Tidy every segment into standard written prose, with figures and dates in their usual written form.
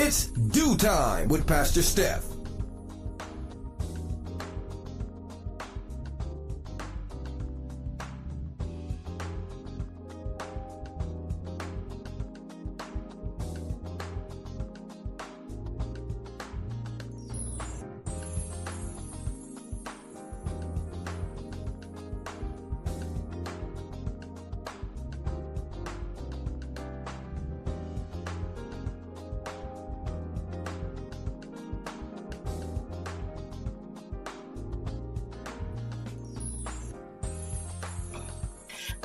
It's Do Time with Pastor Steph.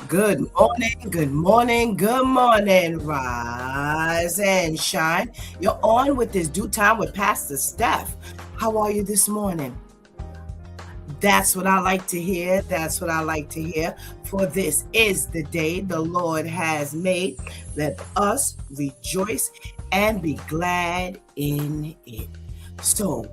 Good morning, rise and shine. You're on with this Do Time with Pastor Steph. How are you this morning? That's what I like to hear. For this is the day the Lord has made. Let us rejoice and be glad in it. So,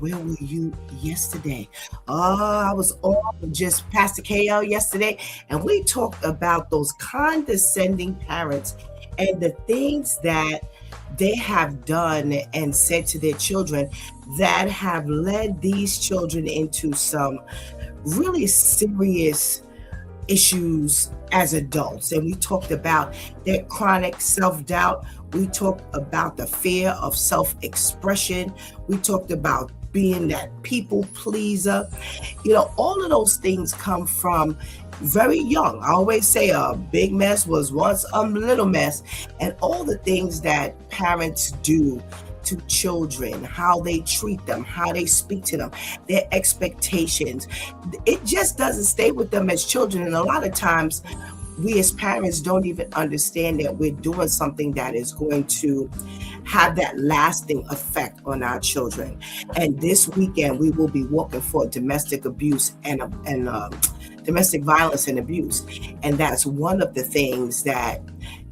where were you yesterday? I was on with just Pastor KL yesterday, and we talked about those condescending parents and the things that they have done and said to their children that have led these children into some really serious issues as adults. And we talked about their chronic self-doubt. We talked about the fear of self-expression. We talked about being that people pleaser. All of those things come from very young. I always say a big mess was once a little mess. And all the things that parents do to children, how they treat them, how they speak to them, their expectations, it just doesn't stay with them as children. And a lot of times we as parents don't even understand that we're doing something that is going to have that lasting effect on our children. And this weekend we will be walking for domestic abuse and domestic violence and abuse. And that's one of the things that,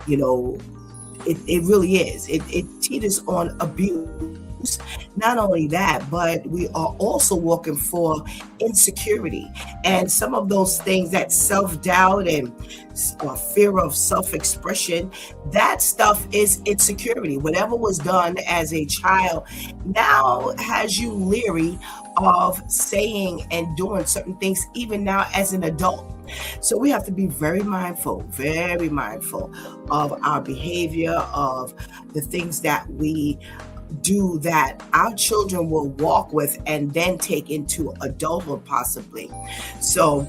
it really is. It teeters on abuse. Not only that, but we are also working for insecurity and some of those things, that self-doubt and fear of self-expression. That stuff is insecurity. Whatever was done as a child now has you leery of saying and doing certain things even now as an adult. So we have to be very mindful of our behavior, of the things that we do that our children will walk with and then take into adulthood possibly. So,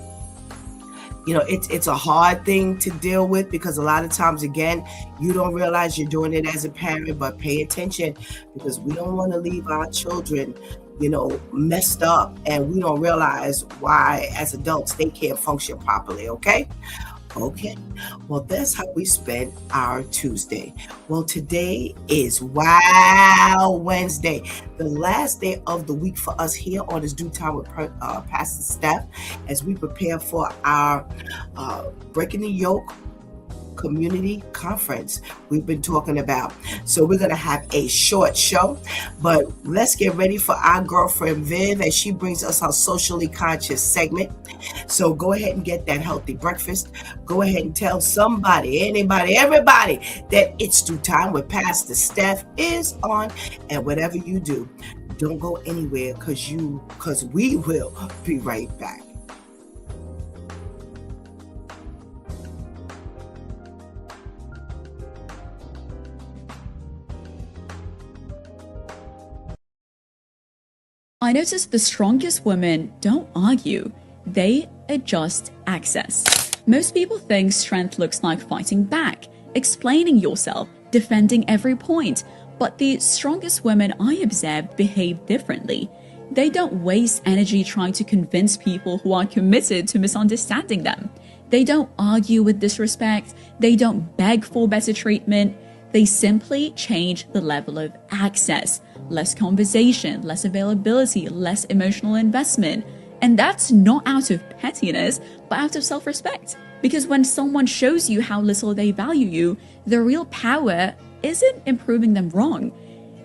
it's a hard thing to deal with because a lot of times, again, you don't realize you're doing it as a parent, but pay attention because we don't want to leave our children messed up, and we don't realize why as adults they can't function properly. Okay. Well, that's how we spend our Tuesday. Well, today is Wow Wednesday, the last day of the week for us here on this Do Time with Pastor Steph, as we prepare for our Breaking the Yoke community conference we've been talking about. So we're going to have a short show, but let's get ready for our girlfriend Viv as she brings us our socially conscious segment. So go ahead and get that healthy breakfast. Go ahead and tell somebody, anybody, everybody that it's Do Time with Pastor Steph is on. And whatever you do, don't go anywhere because we will be right back. I noticed the strongest women don't argue, they adjust access. Most people think strength looks like fighting back, explaining yourself, defending every point, but the strongest women I observed behave differently. They don't waste energy trying to convince people who are committed to misunderstanding them. They don't argue with disrespect, they don't beg for better treatment, they simply change the level of access. Less conversation, less availability, less emotional investment. And that's not out of pettiness, but out of self-respect. Because when someone shows you how little they value you, the real power isn't improving them wrong.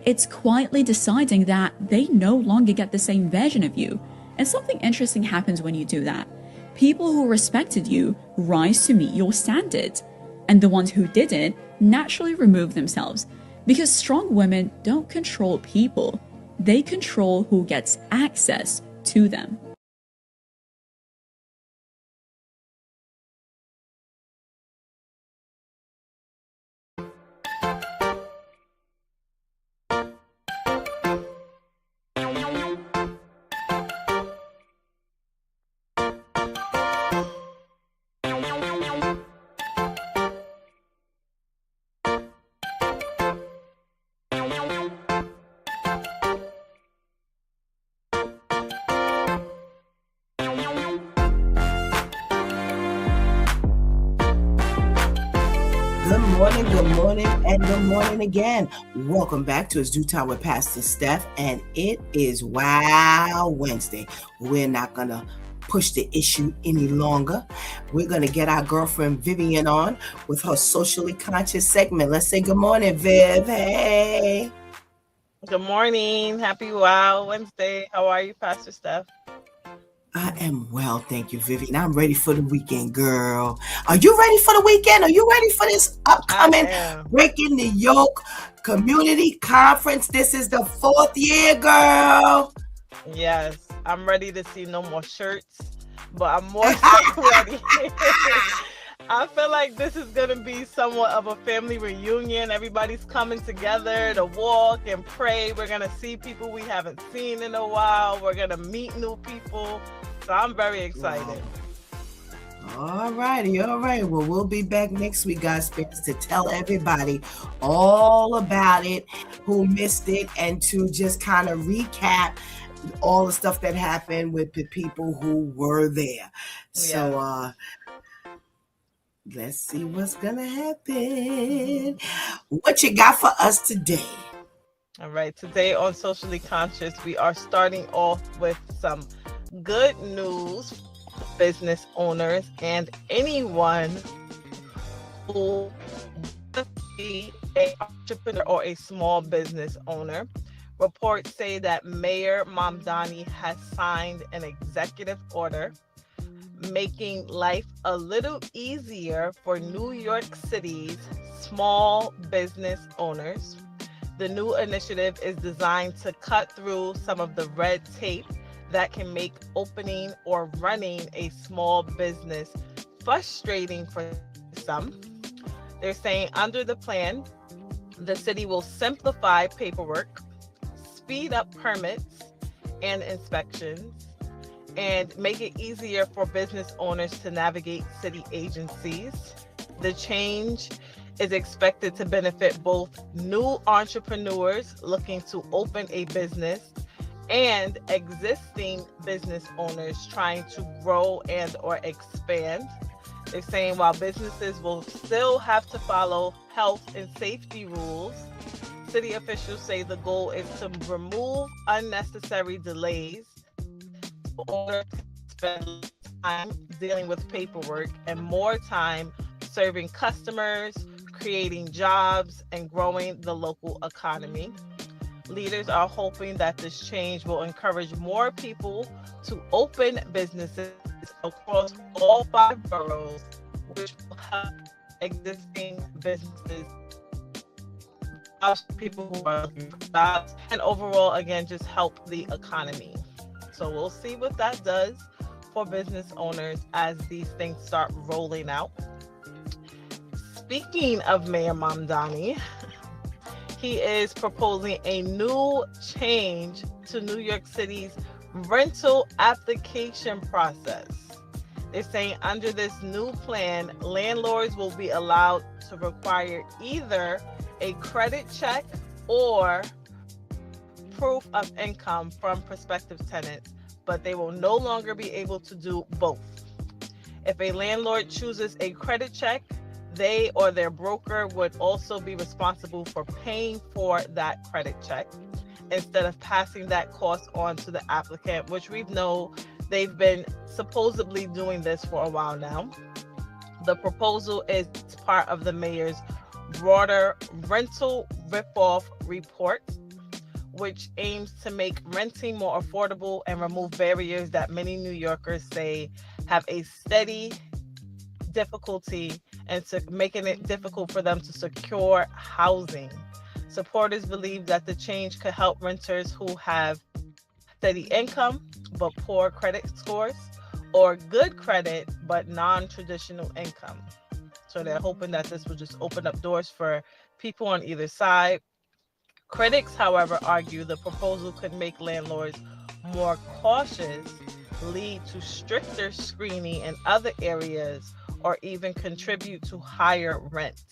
It's quietly deciding that they no longer get the same version of you. And something interesting happens when you do that. People who respected you rise to meet your standards. And the ones who didn't naturally remove themselves. Because strong women don't control people, they control who gets access to them. And good morning again. Welcome back to It's Due Time with Pastor Steph, and it is Wow Wednesday. We're not going to push the issue any longer. We're going to get our girlfriend Vivian on with her socially conscious segment. Let's say good morning, Viv. Hey. Good morning. Happy Wow Wednesday. How are you, Pastor Steph? I am well, thank you, Vivian. I'm ready for the weekend, girl. Are you ready for the weekend? Are you ready for this upcoming Breaking the Yoke Community Conference? This is the 4th year, girl. Yes, I'm ready to see no more shirts, but I'm more so ready. I feel like this is going to be somewhat of a family reunion. Everybody's coming together to walk and pray. We're going to see people we haven't seen in a while. We're going to meet new people. So I'm very excited. Wow. All righty. Well, we'll be back next week, guys, to tell everybody all about it, who missed it, and to just kind of recap all the stuff that happened with the people who were there. So, let's see what's gonna happen. What you got for us today? All right, today on Socially Conscious, we are starting off with some good news for business owners and anyone who wants to be an entrepreneur or a small business owner. Reports say that Mayor Mamdani has signed an executive order making life a little easier for New York City's small business owners. The new initiative is designed to cut through some of the red tape that can make opening or running a small business frustrating for some. They're saying under the plan, the city will simplify paperwork, speed up permits and inspections, and make it easier for business owners to navigate city agencies. The change is expected to benefit both new entrepreneurs looking to open a business and existing business owners trying to grow and or expand. They're saying while businesses will still have to follow health and safety rules, city officials say the goal is to remove unnecessary delays. Owners spend time dealing with paperwork and more time serving customers, creating jobs, and growing the local economy. Leaders are hoping that this change will encourage more people to open businesses across all 5 boroughs, which will help existing businesses, people who are looking for jobs, and overall, again, just help the economy. So we'll see what that does for business owners as these things start rolling out. Speaking of Mayor Mamdani, he is proposing a new change to New York City's rental application process. They're saying under this new plan, landlords will be allowed to require either a credit check or proof of income from prospective tenants, but they will no longer be able to do both. If a landlord chooses a credit check, they or their broker would also be responsible for paying for that credit check instead of passing that cost on to the applicant, which we know they've been supposedly doing this for a while now. The proposal is part of the mayor's broader rental ripoff report, which aims to make renting more affordable and remove barriers that many New Yorkers say have a steady difficulty and to making it difficult for them to secure housing. Supporters believe that the change could help renters who have steady income but poor credit scores, or good credit but non-traditional income. So they're hoping that this will just open up doors for people on either side. Critics, however, argue the proposal could make landlords more cautious, lead to stricter screening in other areas, or even contribute to higher rent.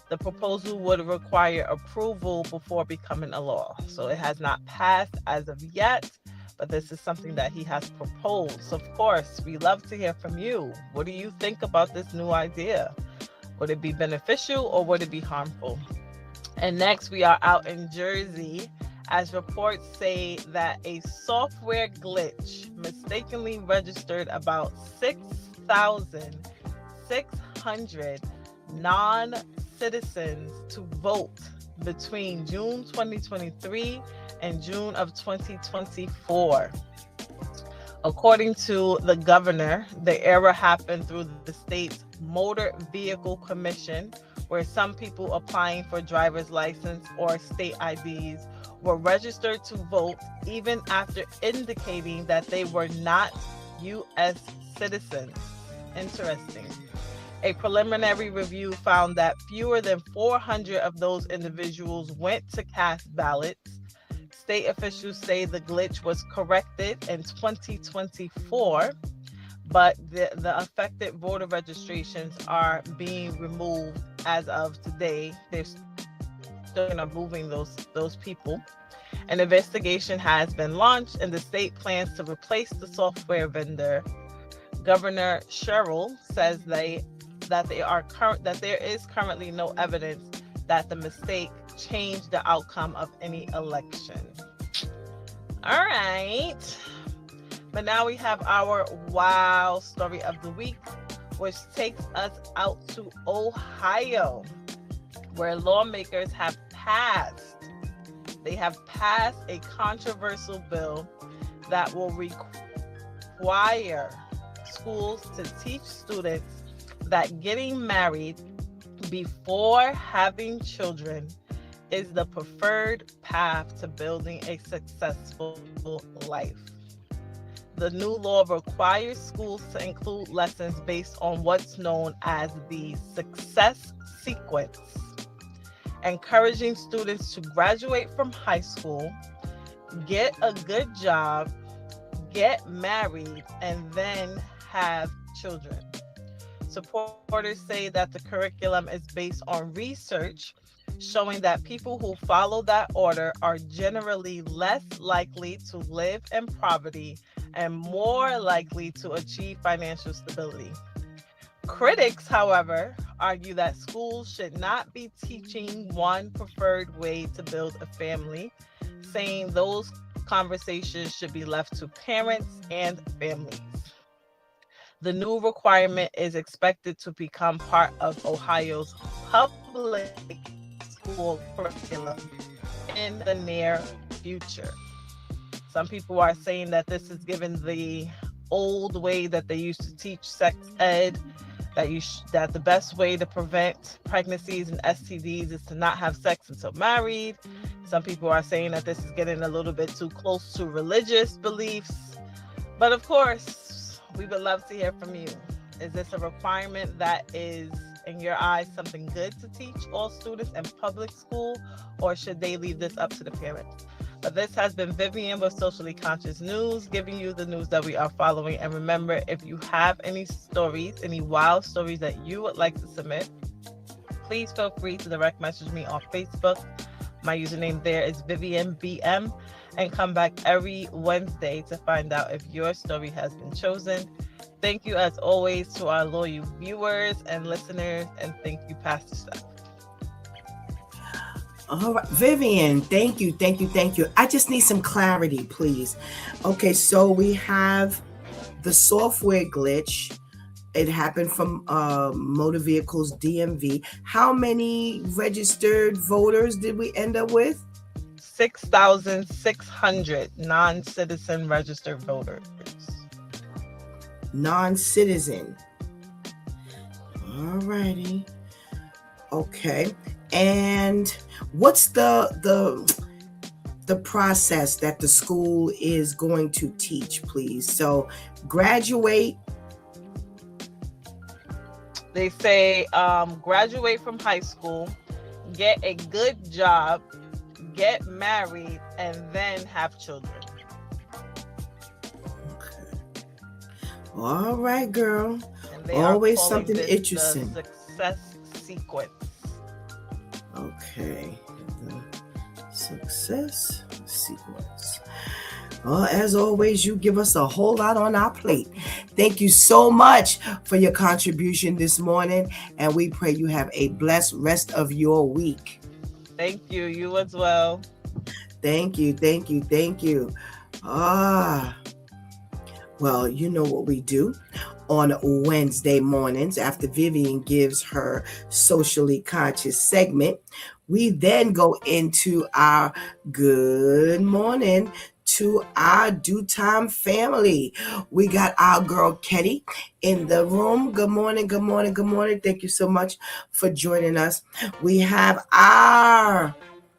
The proposal would require approval before becoming a law. So it has not passed as of yet, but this is something that he has proposed. Of course, we love to hear from you. What do you think about this new idea? Would it be beneficial or would it be harmful? And next, we are out in Jersey, as reports say that a software glitch mistakenly registered about 6,600 non-citizens to vote between June 2023 and June of 2024. According to the governor, the error happened through the state's Motor Vehicle Commission, where some people applying for driver's license or state IDs were registered to vote even after indicating that they were not U.S. citizens. Interesting. A preliminary review found that fewer than 400 of those individuals went to cast ballots. State officials say the glitch was corrected in 2024, but the affected voter registrations are being removed as of today. They're still moving those people. An investigation has been launched, and the state plans to replace the software vendor. Governor Sherrill says that there is currently no evidence that the mistake changed the outcome of any election. All right. But now we have our wow story of the week, which takes us out to Ohio, where lawmakers have passed a controversial bill that will require schools to teach students that getting married before having children is the preferred path to building a successful life. The new law requires schools to include lessons based on what's known as the success sequence, encouraging students to graduate from high school, get a good job, get married, and then have children. Supporters say that the curriculum is based on research showing that people who follow that order are generally less likely to live in poverty and more likely to achieve financial stability. Critics, however, argue that schools should not be teaching one preferred way to build a family, saying those conversations should be left to parents and families. The new requirement is expected to become part of Ohio's public school curriculum in the near future. Some people are saying that this is given the old way that they used to teach sex ed, that the best way to prevent pregnancies and STDs is to not have sex until married. Some people are saying that this is getting a little bit too close to religious beliefs. But of course, we would love to hear from you. Is this a requirement that is, in your eyes, something good to teach all students in public school, or should they leave this up to the parents? But this has been Vivian with Socially Conscious News, giving you the news that we are following. And remember, if you have any stories, any wild stories that you would like to submit, please feel free to direct message me on Facebook. My username there is VivianBM, and come back every Wednesday to find out if your story has been chosen. Thank you, as always, to our loyal viewers and listeners, and thank you, Pastor Steph. All right, Vivian, thank you. I just need some clarity, please. Okay, so we have the software glitch. It happened from Motor Vehicles DMV. How many registered voters did we end up with? 6,600 non-citizen registered voters. Non-citizen. All righty. Okay. And what's the process that the school is going to teach, please? So graduate. They say graduate from high school, get a good job, get married, and then have children. Okay. All right, girl. And they Always are calling something this interesting. the success sequence. Okay. The success sequence. Well, as always, you give us a whole lot on our plate. Thank you so much for your contribution this morning, and we pray you have a blessed rest of your week. Thank you. You as well. Thank you. Well, you know what we do on Wednesday mornings after Vivian gives her socially conscious segment. We then go into our good morning to our Due Time family. We got our girl Ketty in the room. Good morning. Thank you so much for joining us. We have our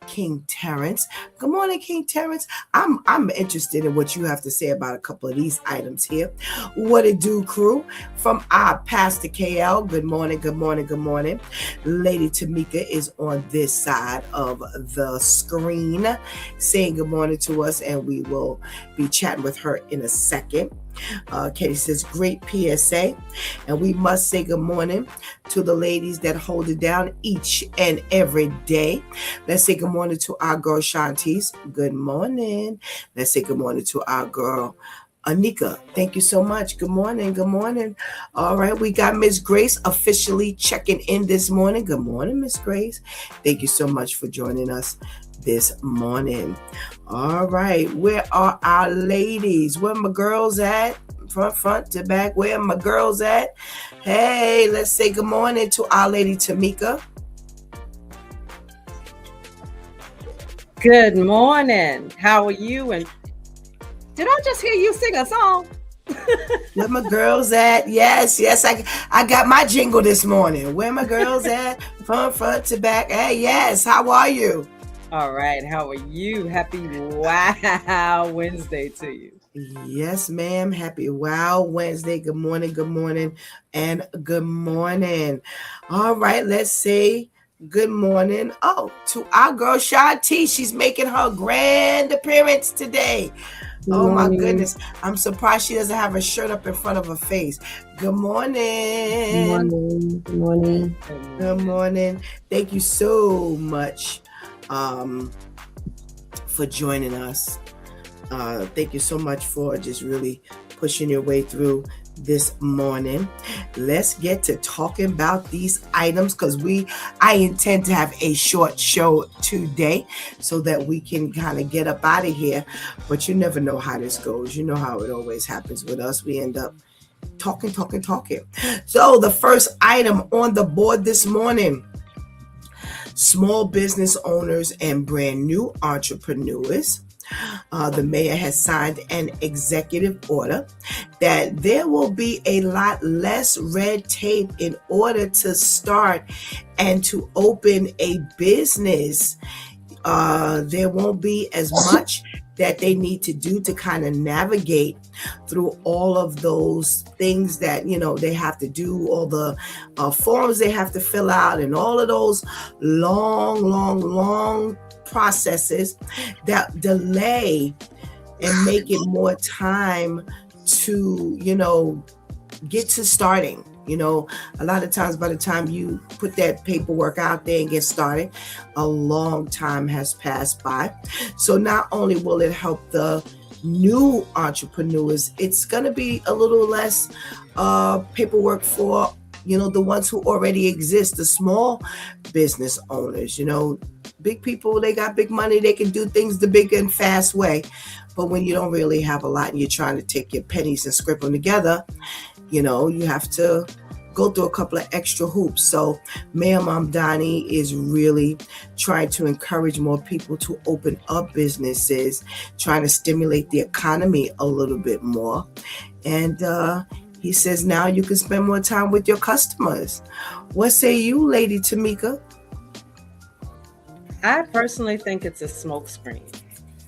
King Terrence. Good morning, King Terrence. I'm interested in what you have to say about a couple of these items here. What it do, crew? From our Pastor KL. Good morning. Lady Tamika is on this side of the screen saying good morning to us, and we will be chatting with her in a second. Katie says, great PSA. And we must say good morning to the ladies that hold it down each and every day. Let's say good morning to our girl Shantice. Good morning. Let's say good morning to our girl Anika. Thank you so much. Good morning. All right, we got Miss Grace officially checking in this morning. Good morning, Miss Grace. Thank you so much for joining us this morning. All right, where are our ladies? Where my girls at? Front to back. Where are my girls at? Hey, let's say good morning to our lady Tamika. Good morning. How are you? And did I just hear you sing a song? Where my girls at? Yes. I got my jingle this morning. Where my girls at? Front to back. Hey, yes. How are you? All right. How are you? Happy Wow Wednesday to you. Yes, ma'am. Happy Wow Wednesday. Good morning. And good morning. All right. Let's say good morning. Oh, to our girl Shanti. She's making her grand appearance today. Oh my goodness. I'm surprised she doesn't have a shirt up in front of her face. Good morning. Good morning. Thank you so much for joining us. Thank you so much for just really pushing your way through this morning. Let's get to talking about these items because I intend to have a short show today so that we can kind of get up out of here. But you never know how this goes. You know how it always happens with us. We end up talking. So the first item on the board this morning: small business owners and brand new entrepreneurs. The mayor has signed an executive order that there will be a lot less red tape in order to start and to open a business. There won't be as much that they need to do to kind of navigate through all of those things that, they have to do, all the forms they have to fill out, and all of those long processes that delay and make it more time to, get to starting. A lot of times by the time you put that paperwork out there and get started, a long time has passed by. So not only will it help the new entrepreneurs, it's going to be a little less paperwork for, the ones who already exist, the small business owners. Big people, they got big money, they can do things the big and fast way. But when you don't really have a lot and you're trying to take your pennies and scrape them together, you have to go through a couple of extra hoops. So Mayor Mamdani is really trying to encourage more people to open up businesses, trying to stimulate the economy a little bit more. And he says now you can spend more time with your customers. What say you, Lady Tamika? I personally think it's a smokescreen.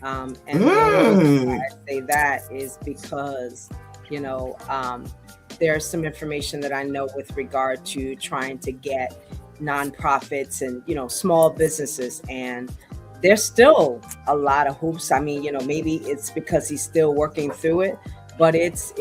And the only reason why I say that is because, you know, there's some information that I know with regard to trying to get nonprofits and, you know, small businesses. And there's still a lot of hoops. I mean, you know, maybe it's because he's still working through it, but it's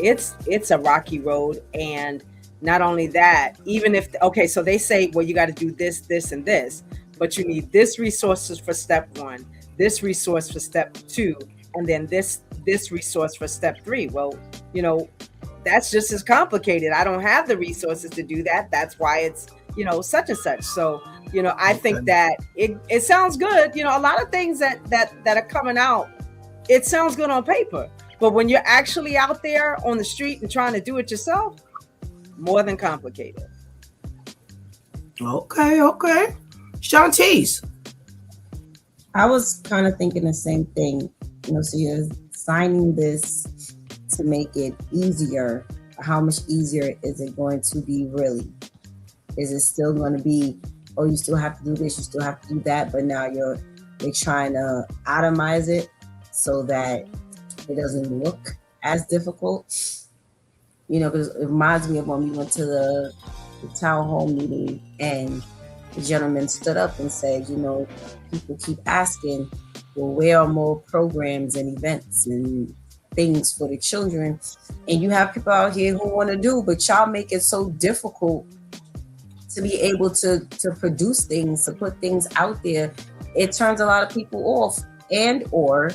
a rocky road. And not only that, even if, okay, so they say, well, you got to do this, this, and this, but you need this resources for step one, this resource for step two, and then this resource for step three. Well, you know, that's just as complicated. I don't have the resources to do that. That's why it's, you know, such and such. So, you know, I think that it sounds good. You know, a lot of things that are coming out, it sounds good on paper, but when you're actually out there on the street and trying to do it yourself, more than complicated. Okay. Shantice. I was kind of thinking the same thing. You know, so you're signing this to make it easier. How much easier is it going to be really? Is it still going to be, oh, you still have to do this, you still have to do that, but now you're trying to atomize it so that it doesn't look as difficult? You know, because it reminds me of when we went to the town hall meeting and the gentleman stood up and said, you know, people keep asking, well, where are more programs and events and things for the children? And you have people out here who want to do, but y'all make it so difficult to be able to produce things, to put things out there. It turns a lot of people off, and or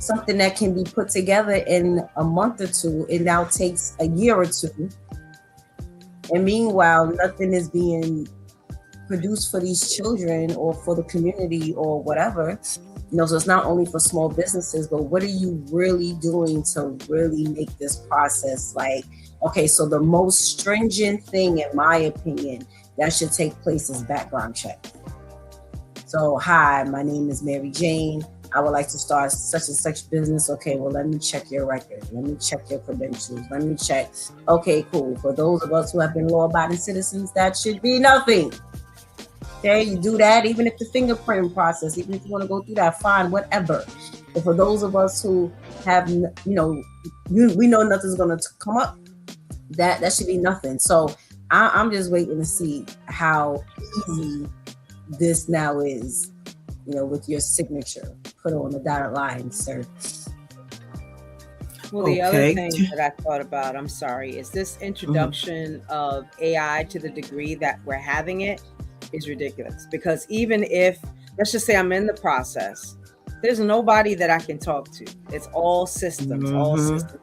something that can be put together in a month or two, it now takes a year or two. And meanwhile, nothing is being produced for these children or for the community or whatever. You know, so it's not only for small businesses, but what are you really doing to really make this process like, okay, so the most stringent thing, in my opinion, that should take place is background check. So, hi, my name is Mary Jane. I would like to start such and such business. Okay, well, let me check your record. Let me check your credentials. Let me check. Okay, cool. For those of us who have been law-abiding citizens, that should be nothing. Okay, you do that, even if the fingerprint process, even if you want to go through that, fine, whatever. But for those of us who have, you know, we know nothing's going to come up, that should be nothing. So I'm just waiting to see how easy this now is, you know, with your signature put on the dotted line, sir. Well, the other thing that I thought about, I'm sorry, is this introduction of AI to the degree that we're having it is ridiculous. Because even if, let's just say I'm in the process, there's nobody that I can talk to. It's all systems,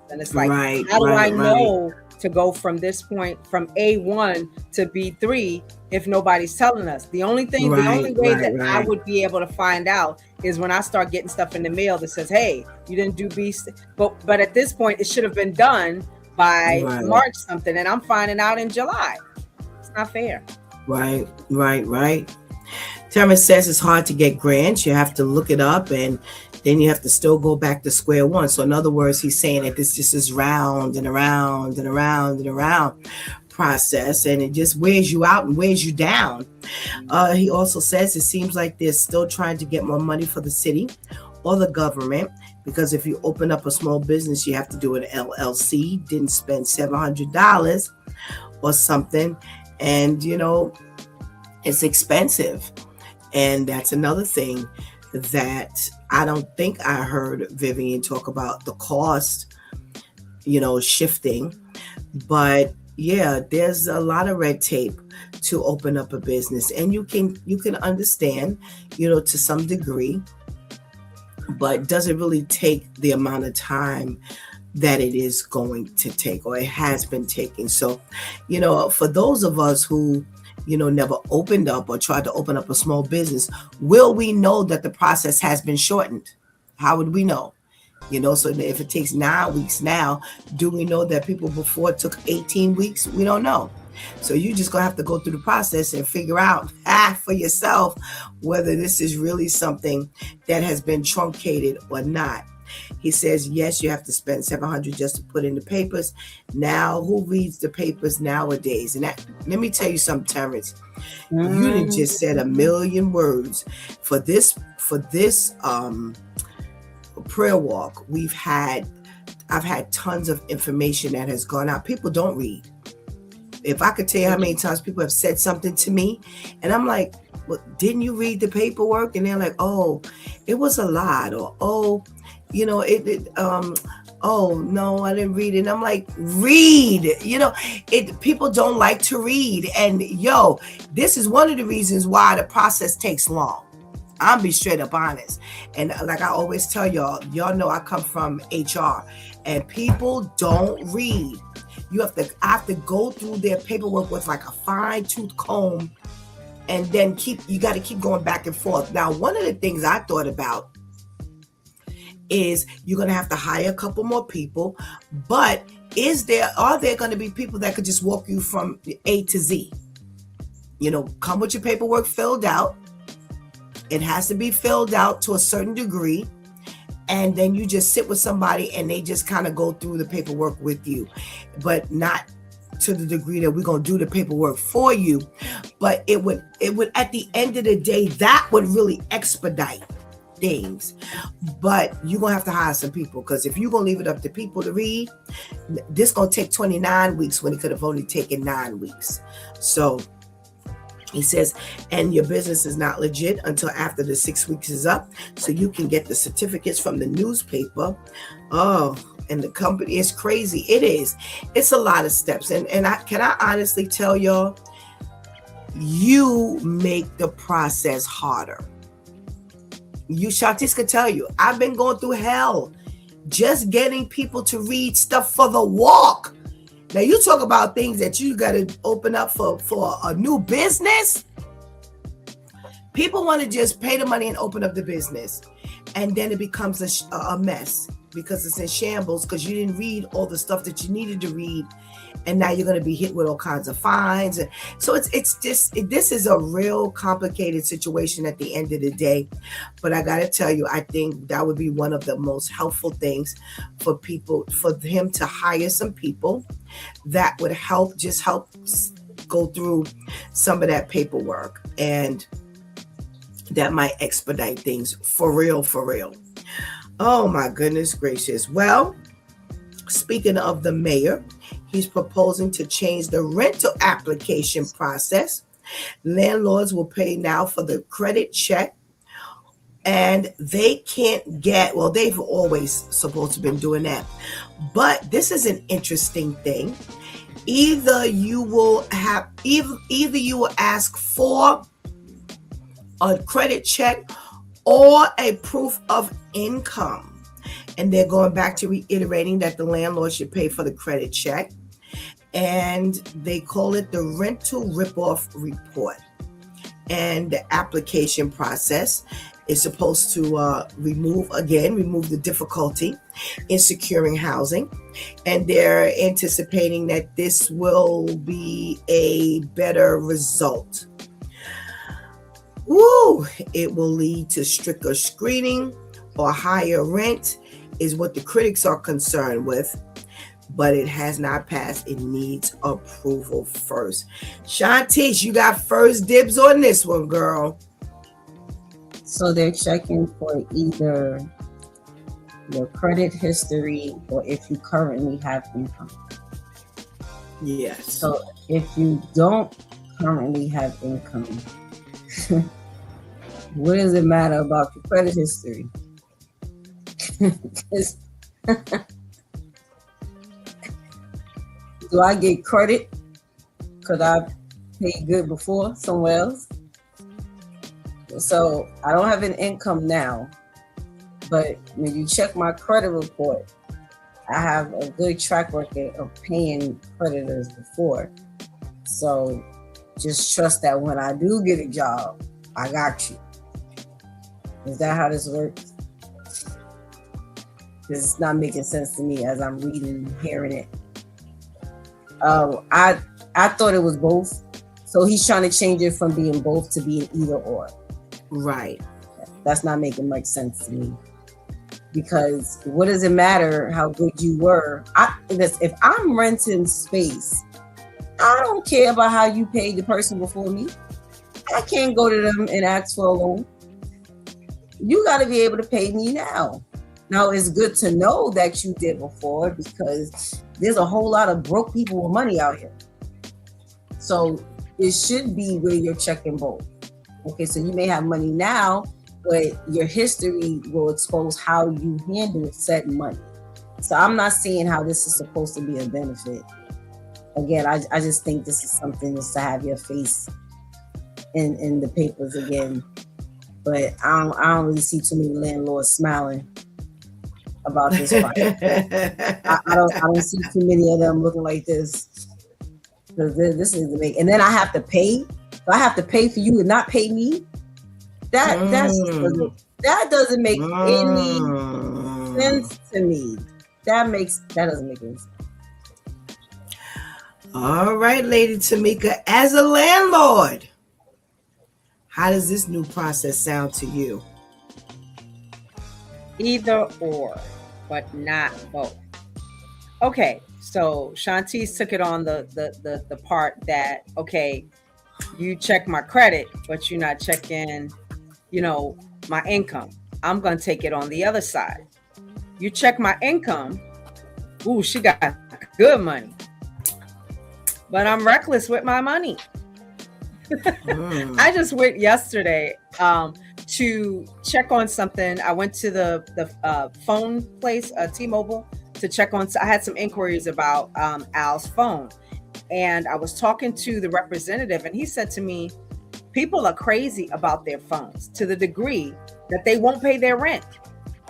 And it's like, how do I know to go from this point, from A1 to B3, if nobody's telling us? The only way that I would be able to find out is when I start getting stuff in the mail that says, hey, you didn't do B. But at this point, it should have been done by March something, and I'm finding out in July. It's not fair. Right. Terrence says it's hard to get grants. You have to look it up, and then you have to still go back to square one. So in other words, he's saying that this just is round and around and around and around process, and it just wears you out and wears you down. He also says it seems like they're still trying to get more money for the city or the government, because if you open up a small business, you have to do an LLC, didn't spend $700 or something. And, you know, it's expensive. And that's another thing that I don't think I heard Vivian talk about, the cost, you know, shifting. But yeah, there's a lot of red tape to open up a business. And you can understand, you know, to some degree, but does it really take the amount of time that it is going to take, or it has been taking? So, you know, for those of us who, you know, never opened up or tried to open up a small business, will we know that the process has been shortened? How would we know? You know, so if it takes 9 weeks now, do we know that people before it took 18 weeks? We don't know. So you just gonna have to go through the process and figure out for yourself whether this is really something that has been truncated or not. He says, yes, you have to spend $700 just to put in the papers. Now, who reads the papers nowadays? And that, let me tell you something, Terrence. You done just said a million words. For this prayer walk, I've had tons of information that has gone out. People don't read. If I could tell you how many times people have said something to me, and I'm like, well, didn't you read the paperwork? And they're like, oh, it was a lot, or oh, you know, oh no, I didn't read it. And I'm like, read. You know, people don't like to read, and this is one of the reasons why the process takes long. I'll be straight up honest. And like I always tell y'all know I come from HR, and people don't read. I have to go through their paperwork with like a fine-tooth comb, and then you got to keep going back and forth. Now, one of the things I thought about is you're going to have to hire a couple more people, but are there going to be people that could just walk you from A to Z? You know, come with your paperwork filled out. It has to be filled out to a certain degree. And then you just sit with somebody and they just kind of go through the paperwork with you, but not to the degree that we're going to do the paperwork for you. But it would, at the end of the day, that would really expedite things. But you're going to have to hire some people, because if you're going to leave it up to people to read, this is going to take 29 weeks when it could have only taken 9 weeks. So he says, and your business is not legit until after the 6 weeks is up, so you can get the certificates from the newspaper. Oh, and the company is crazy. It is. It's a lot of steps. And I honestly tell y'all, you make the process harder. Shantice could tell you, I've been going through hell just getting people to read stuff for the walk. Now, you talk about things that you got to open up for a new business. People want to just pay the money and open up the business. And then it becomes a mess because it's in shambles, because you didn't read all the stuff that you needed to read. And now you're going to be hit with all kinds of fines. So this is a real complicated situation at the end of the day. But I got to tell you, I think that would be one of the most helpful things for him to hire some people that would help go through some of that paperwork. And that might expedite things for real. Oh my goodness gracious. Well, speaking of the mayor, he's proposing to change the rental application process. Landlords will pay now for the credit check, and they can't get, well, they've always supposed to have been doing that. But this is an interesting thing. Either you will ask for a credit check or a proof of income. And they're going back to reiterating that the landlord should pay for the credit check. And they call it the rental ripoff report. And the application process is supposed to remove the difficulty in securing housing. And they're anticipating that this will be a better result. Woo! It will lead to stricter screening or higher rent, is what the critics are concerned with. But it has not passed. It needs approval first. Shantice, you got first dibs on this one, girl. So they're checking for either your credit history or if you currently have income. Yes. So if you don't currently have income, what does it matter about your credit history? Do I get credit because I paid good before somewhere else? So I don't have an income now, but when you check my credit report, I have a good track record of paying creditors before. So just trust that when I do get a job, I got you. Is that how this works? This is not making sense to me as I'm reading and hearing it. I thought it was both. So he's trying to change it from being both to being either or. Right. That's not making much sense to me. Because what does it matter how good you were? If I'm renting space, I don't care about how you paid the person before me. I can't go to them and ask for a loan. You got to be able to pay me now. Now, it's good to know that you did before, because there's a whole lot of broke people with money out here. So it should be where you're checking both. Okay, so you may have money now, but your history will expose how you handle said money. So I'm not seeing how this is supposed to be a benefit. Again, I just think this is something just to have your face in the papers again. But I don't really see too many landlords smiling about this fight. I don't see too many of them looking like this. Because this is the big, and then I have to pay. So I have to pay for you to not pay me. That doesn't make any sense to me. That doesn't make any sense. All right, Lady Tamika, as a landlord, how does this new process sound to you? Either or, but not both. Okay, so Shantice took it on the part that, okay, you check my credit, but you're not checking, my income. I'm going to take it on the other side. You check my income. Ooh, she got good money. But I'm reckless with my money. I just went yesterday to check on something. I went to the phone place, T-Mobile, to check on. I had some inquiries about Al's phone. And I was talking to the representative, and he said to me, people are crazy about their phones to the degree that they won't pay their rent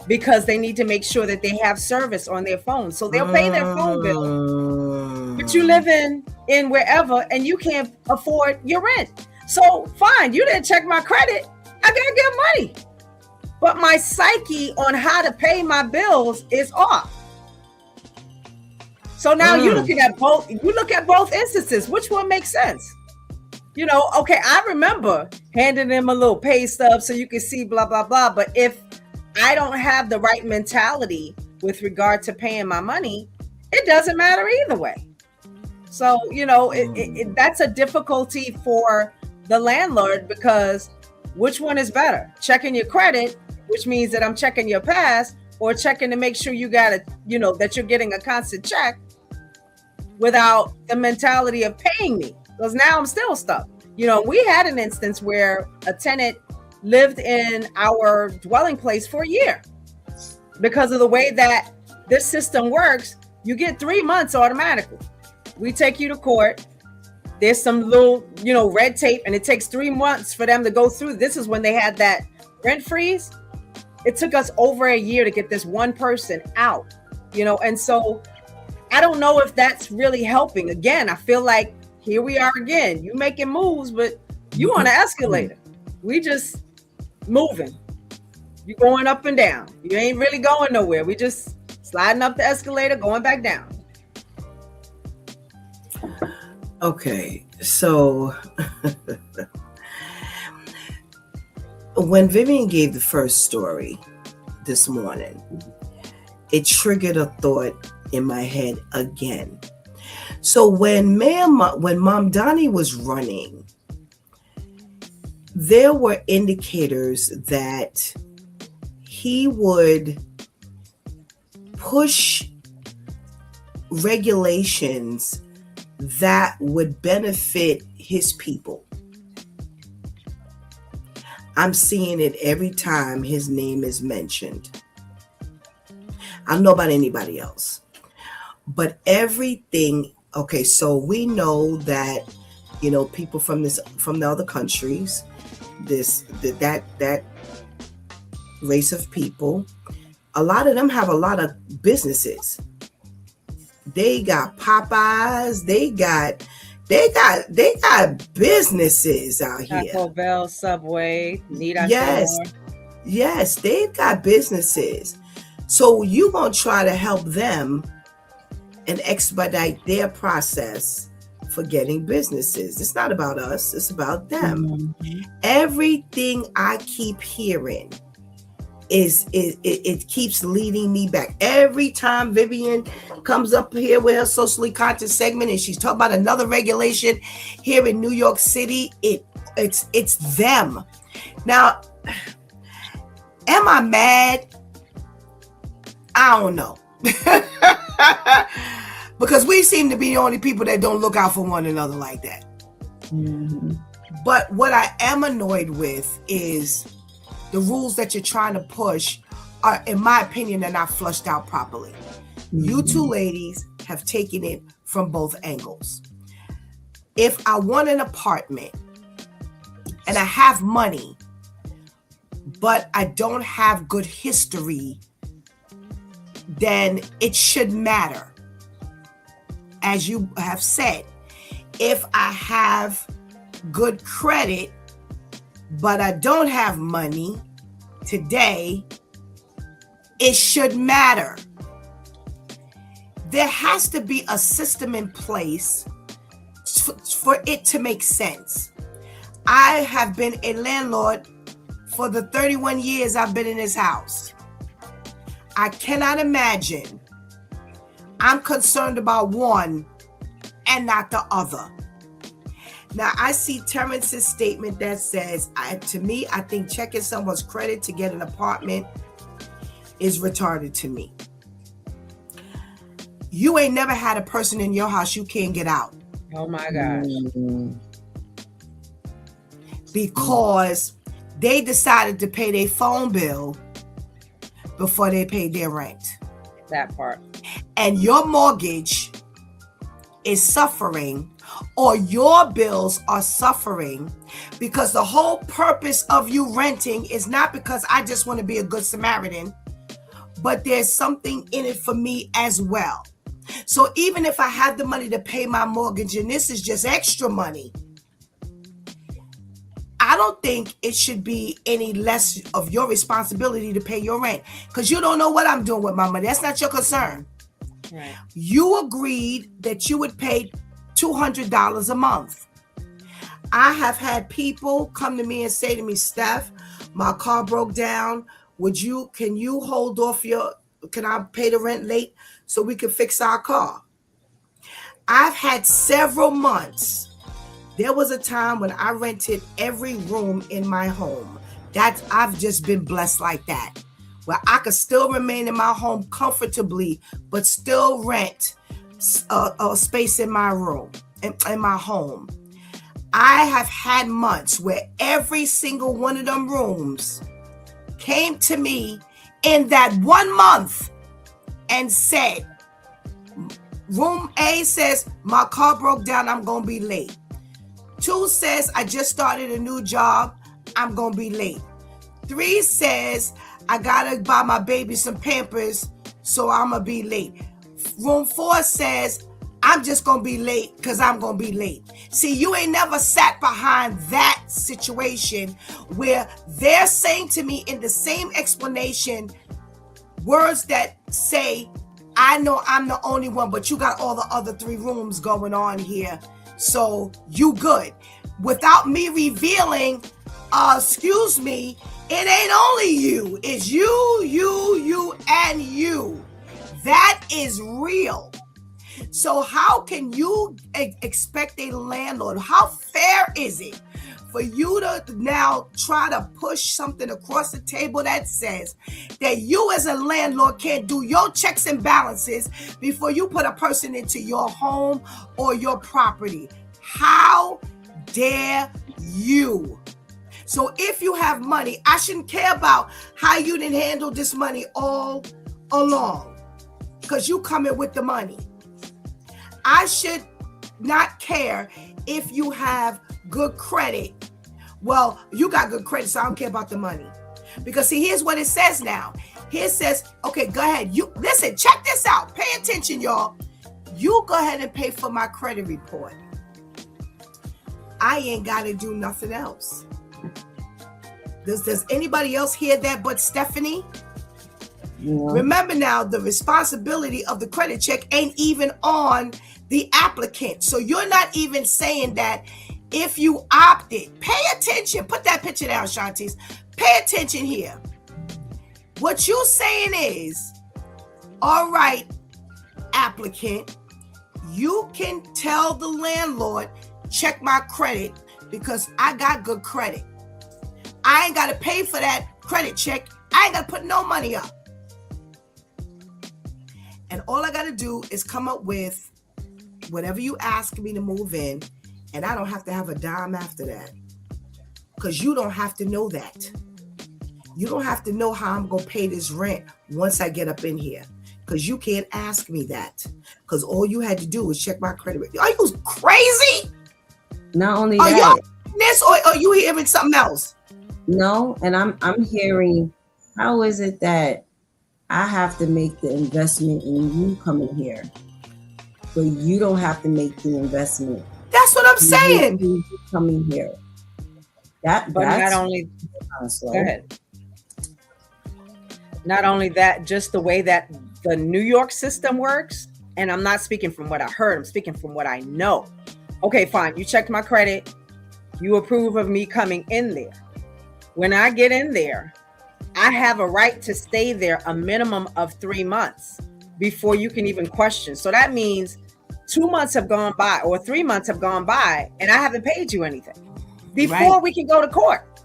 because they need to make sure that they have service on their phone. So they'll pay their phone bill, but you live in wherever and you can't afford your rent. So fine, you didn't check my credit. I gotta get money. But my psyche on how to pay my bills is off. So now you're looking at both. You look at both instances. Which one makes sense? Okay, I remember handing them a little pay stub so you can see blah, blah, blah. But if I don't have the right mentality with regard to paying my money, it doesn't matter either way. So, that's a difficulty for the landlord, because which one is better? Checking your credit, which means that I'm checking your past, or checking to make sure you got it, that you're getting a constant check without the mentality of paying me, because now I'm still stuck. We had an instance where a tenant lived in our dwelling place for a year. Because of the way that this system works, you get 3 months automatically. We take you to court. There's some little, red tape, and it takes 3 months for them to go through. This is when they had that rent freeze. It took us over a year to get this one person out, and so I don't know if that's really helping. Again, I feel like here we are again. You making moves, but you on an escalator. We just moving. You going up and down. You ain't really going nowhere. We just sliding up the escalator, going back down. Okay, so when Vivian gave the first story this morning, it triggered a thought in my head again. So when Mom Donnie was running, there were indicators that he would push regulations that would benefit his people. I'm seeing it every time his name is mentioned. I don't know about anybody else, but everything. Okay, so we know that people from the other countries, that race of people, a lot of them have a lot of businesses. They got Popeyes. They got businesses out here. Taco Bell, Subway, Yes, they've got businesses. So you gonna try to help them and expedite their process for getting businesses. It's not about us. It's about them. Mm-hmm. Everything I keep hearing it keeps leading me back. Every time Vivian comes up here with her socially conscious segment and she's talking about another regulation here in New York City, it's them. Now, am I mad? I don't know. Because we seem to be the only people that don't look out for one another like that. Mhm. But what I am annoyed with is the rules that you're trying to push are, in my opinion, they're not flushed out properly. You two ladies have taken it from both angles. If I want an apartment and I have money, but I don't have good history, then it should matter. As you have said, if I have good credit, but I don't have money today, it should matter. There has to be a system in place for it to make sense. I have been a landlord for the 31 years I've been in this house. I cannot imagine I'm concerned about one and not the other. Now, I see Terrence's statement that says, to me, I think checking someone's credit to get an apartment is retarded to me. You ain't never had a person in your house you can't get out. Oh my gosh. Because they decided to pay their phone bill before they paid their rent. That part. And your mortgage is suffering, or your bills are suffering, because the whole purpose of you renting is not because I just want to be a good Samaritan, but there's something in it for me as well. So even if I have the money to pay my mortgage and this is just extra money, I don't think it should be any less of your responsibility to pay your rent, because you don't know what I'm doing with my money. That's not your concern. Right. You agreed that you would pay $200 a month. I have had people come to me and say to me, Steph, my car broke down. Can you hold off can I pay the rent late so we can fix our car? I've had several months. There was a time when I rented every room in my home. I've just been blessed like that, where I could still remain in my home comfortably, but still rent a space in my room, in my home. I have had months where every single one of them rooms came to me in that 1 month and said, room A says, my car broke down, I'm going to be late. 2 says, I just started a new job, I'm going to be late. 3 says, I got to buy my baby some Pampers, so I'm going to be late. Room 4 says, I'm just going to be late because I'm going to be late. See, you ain't never sat behind that situation where they're saying to me in the same explanation, words that say, I know I'm the only one, but you got all the other 3 rooms going on here, so you good. Without me revealing, excuse me, it ain't only you. It's you, and you. That is real. So how can you expect a landlord? How fair is it for you to now try to push something across the table that says that you as a landlord can't do your checks and balances before you put a person into your home or your property? How dare you? So if you have money, I shouldn't care about how you didn't handle this money all along, because you come in with the money. I should not care if you have good credit. Well, you got good credit, so I don't care about the money. Because see, here's what it says now. Here it says, okay, go ahead. You listen, check this out. Pay attention, y'all. You go ahead and pay for my credit report. I ain't got to do nothing else. Does anybody else hear that but Stephanie? Yeah. Remember now, the responsibility of the credit check ain't even on the applicant. So you're not even saying that if you opted. Pay attention. Put that picture down, Shantice. Pay attention here. What you saying is, all right, applicant, you can tell the landlord, check my credit because I got good credit. I ain't got to pay for that credit check. I ain't got to put no money up. And all I got to do is come up with whatever you ask me to move in, and I don't have to have a dime after that. Because you don't have to know that. You don't have to know how I'm going to pay this rent once I get up in here. Because you can't ask me that. Because all you had to do was check my credit. Are you crazy? Not only are that. Y'all this or are you hearing something else? No, and I'm hearing, how is it that I have to make the investment in you coming here, but you don't have to make the investment? That's what I'm saying. You coming here. But not only, go ahead. Not only that, just the way that the New York system works, and I'm not speaking from what I heard, I'm speaking from what I know. Okay, fine, you checked my credit, you approve of me coming in there. When I get in there, I have a right to stay there a minimum of 3 months before you can even question. So that means 2 months have gone by or 3 months have gone by and I haven't paid you anything before we can go to court.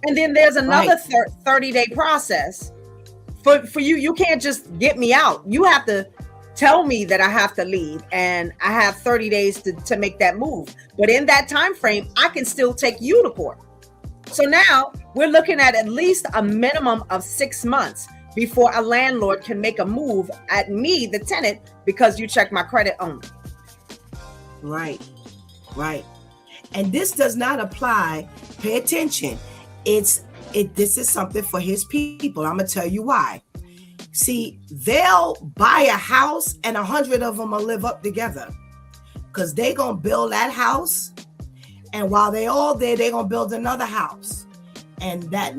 And then there's another 30-day process for you. You can't just get me out. You have to tell me that I have to leave and I have 30 days to make that move. But in that time frame, I can still take you to court. So now we're looking at least a minimum of 6 months before a landlord can make a move at me, the tenant, because you checked my credit only. Right. And this does not apply. Pay attention. This is something for his people. I'm gonna tell you why. See, they'll buy a house and 100 of them will live up together because they gonna build that house. And while they all there, they're going to build another house. And that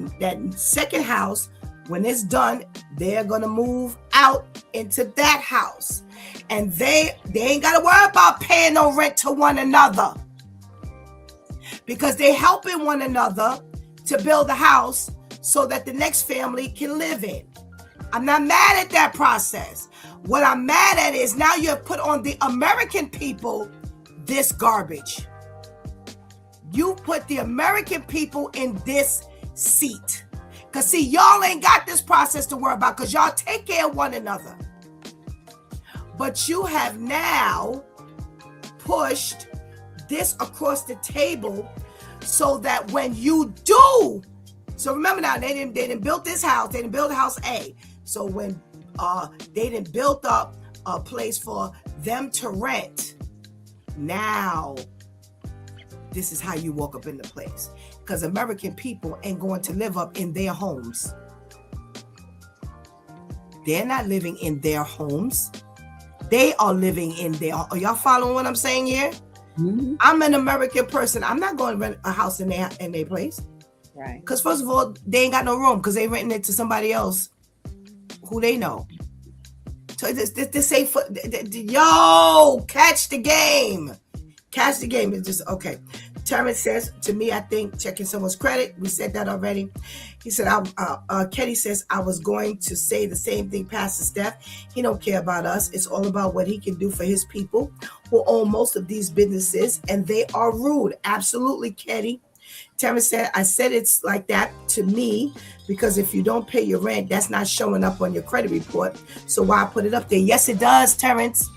second house, when it's done, they're going to move out into that house. And they ain't got to worry about paying no rent to one another. Because they're helping one another to build a house so that the next family can live in. I'm not mad at that process. What I'm mad at is now you have put on the American people this garbage. You put the American people in this seat. Because see, y'all ain't got this process to worry about because y'all take care of one another. But you have now pushed this across the table so that when you do, so remember now, they didn't build this house, they didn't build house A. So when they didn't build up a place for them to rent, now this is how you walk up in the place. Because American people ain't going to live up in their homes. They're not living in their homes. They are living in their. Are y'all following what I'm saying here? Mm-hmm. I'm an American person. I'm not going to rent a house in their place. Right. Because first of all, they ain't got no room because they renting it to somebody else who they know. So this ain't for, yo, catch the game. Catch the game. It's just, okay. Terrence says, to me, I think checking someone's credit. We said that already. He said, Kenny says, I was going to say the same thing, Pastor Steph. He don't care about us. It's all about what he can do for his people who own most of these businesses, and they are rude. Absolutely, Kenny. Terrence said, I said it's like that to me because if you don't pay your rent, that's not showing up on your credit report. So why put it up there? Yes, it does, Terrence.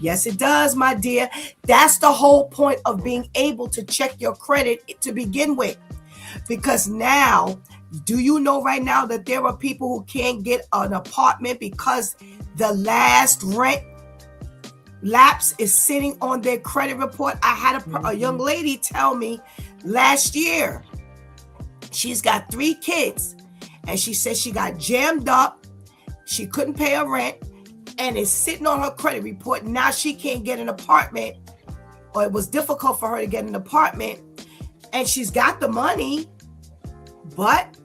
Yes, it does, my dear. That's the whole point of being able to check your credit to begin with. Because now, do you know right now that there are people who can't get an apartment because the last rent lapse is sitting on their credit report? I had a young lady tell me last year, she's got 3 kids, and she said she got jammed up. She couldn't pay her rent. And it's sitting on her credit report. Now she can't get an apartment, or it was difficult for her to get an apartment. And she's got the money, but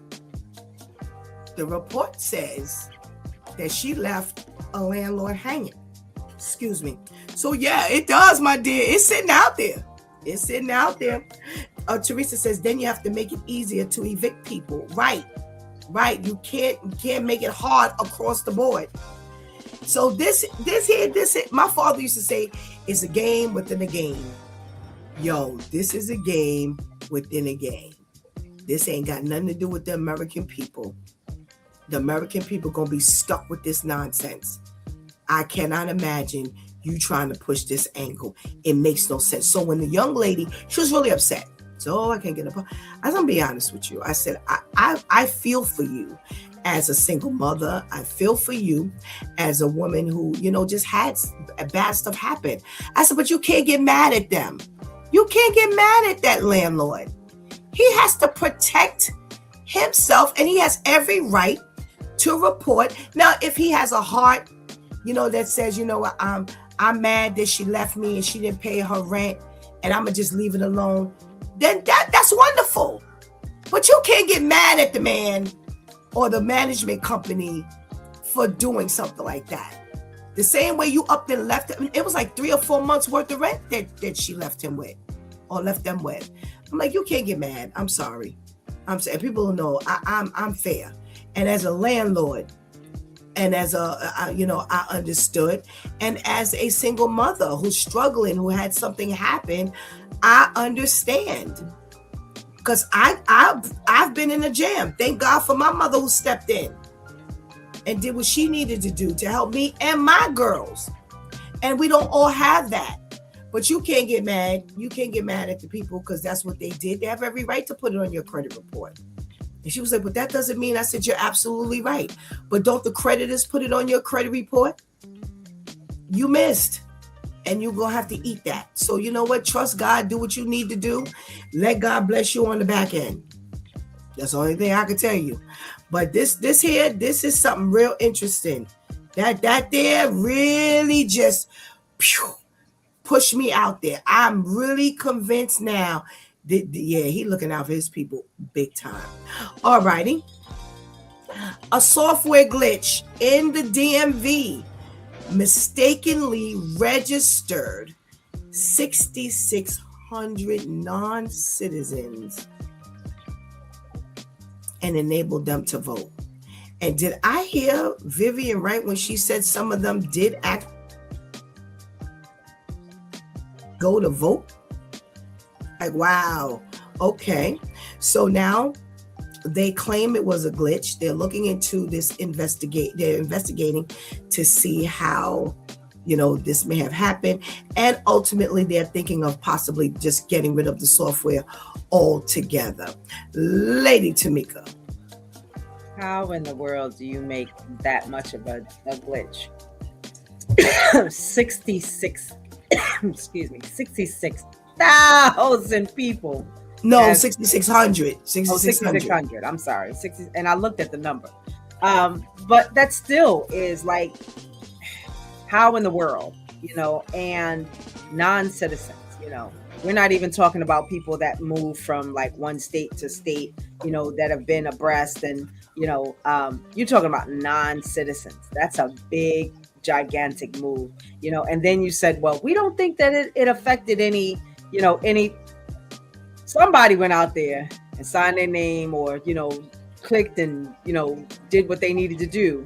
the report says that she left a landlord hanging. Excuse me. So yeah, it does, my dear. It's sitting out there. It's sitting out there. Teresa says, then you have to make it easier to evict people. Right. right? You can't make it hard across the board. So this here, my father used to say, it's a game within a game. Yo, this is a game within a game. This ain't got nothing to do with the American people. The American people gonna be stuck with this nonsense. I cannot imagine you trying to push this angle. It makes no sense. So when the young lady, she was really upset. So I can't get up. I'm gonna be honest with you. I said, I feel for you as a single mother. I feel for you as a woman who, just had bad stuff happen. I said, but you can't get mad at them. You can't get mad at that landlord. He has to protect himself, and he has every right to report. Now, if he has a heart, that says, I'm mad that she left me and she didn't pay her rent, and I'm gonna just leave it alone, then that's wonderful. But you can't get mad at the man or the management company for doing something like that. The same way you up and left him. It was like 3 or 4 months worth of rent that she left him with, or left them with. I'm like, you can't get mad. I'm sorry. I'm saying, people know I'm fair. And as a landlord, and as I understood, and as a single mother who's struggling, who had something happen, I understand. Because I've been in a jam. Thank God for my mother who stepped in and did what she needed to do to help me and my girls. And we don't all have that. But you can't get mad. You can't get mad at the people because that's what they did. They have every right to put it on your credit report. And she was like, but that doesn't mean. I said, you're absolutely right. But don't the creditors put it on your credit report? You missed. And you're going to have to eat that. So you know what? Trust God. Do what you need to do. Let God bless you on the back end. That's the only thing I can tell you. But this is something real interesting. That there really just pushed me out there. I'm really convinced now that, he looking out for his people big time. All righty. A software glitch in the DMV mistakenly registered 6,600 non-citizens and enabled them to vote. And did I hear Vivian right when she said some of them did go to vote? Like, wow. Okay. So now they claim it was a glitch. They're looking into this they're investigating to see how, this may have happened. And ultimately they're thinking of possibly just getting rid of the software altogether. Lady Tamika. How in the world do you make that much of a glitch? 66,000 people. No, 6,600. 6,600. I'm sorry. 60, and I looked at the number. But that still is like, how in the world, and non-citizens, we're not even talking about people that move from like one state to state, that have been abreast, and, you're talking about non-citizens. That's a big, gigantic move, and then you said, well, we don't think that it affected any somebody went out there and signed their name, or clicked and did what they needed to do,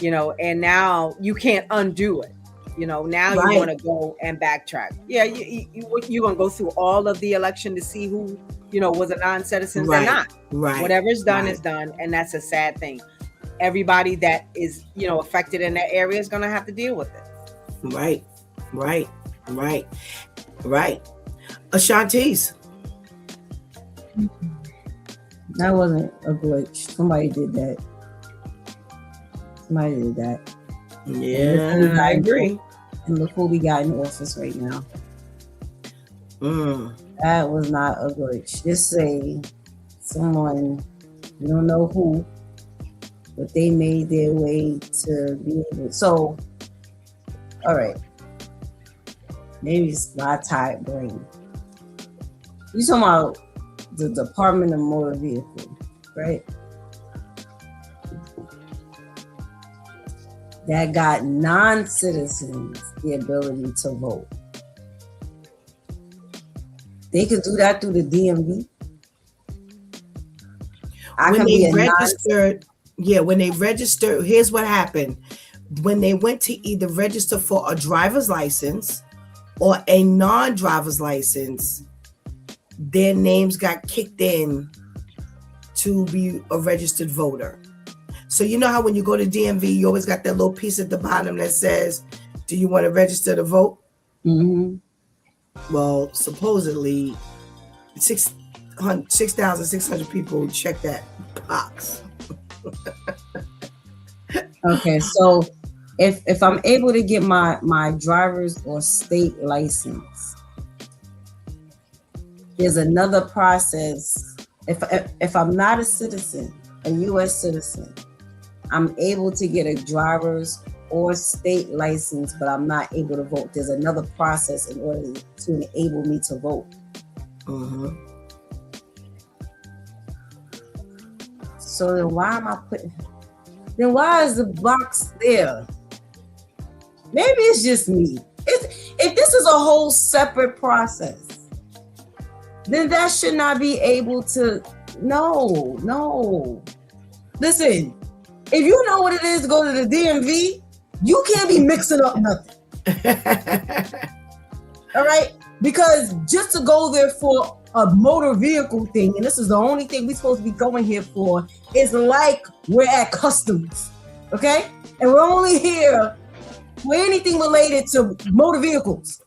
and now you can't undo it. Now right. You want to go and backtrack. Yeah, you're gonna go through all of the election to see who was a non-citizen or not. Right. Whatever's done is done, and that's a sad thing. Everybody that is affected in that area is gonna have to deal with it. Right. Ashanti's. That wasn't a glitch. Somebody did that. Yeah, I agree. And look who we got in office right now. That was not a glitch. Just say someone, you don't know who, but they made their way to be able. So, all right. Maybe it's my tired brain. You talking about the Department of Motor Vehicle, right? That got non-citizens the ability to vote. They could do that through the DMV. I when can they be a registered, when they registered, here's what happened. When they went to either register for a driver's license or a non-driver's license, their names got kicked in to be a registered voter. So you know how when you go to DMV, you always got that little piece at the bottom that says, do you want to register to vote? Mm-hmm. Well, supposedly 6,600 people check that box. Okay, so if I'm able to get my driver's or state license, there's another process. If I'm not a citizen, a U.S. citizen, I'm able to get a driver's or state license, but I'm not able to vote. There's another process in order to enable me to vote. Mm-hmm. So then why am I putting? Then why is the box there? Maybe it's just me. If this is a whole separate process, then that should not be able to. No. Listen, if you know what it is to go to the DMV, you can't be mixing up nothing. All right? Because just to go there for a motor vehicle thing, and this is the only thing we're supposed to be going here for, is like we're at customs. Okay? And we're only here for anything related to motor vehicles.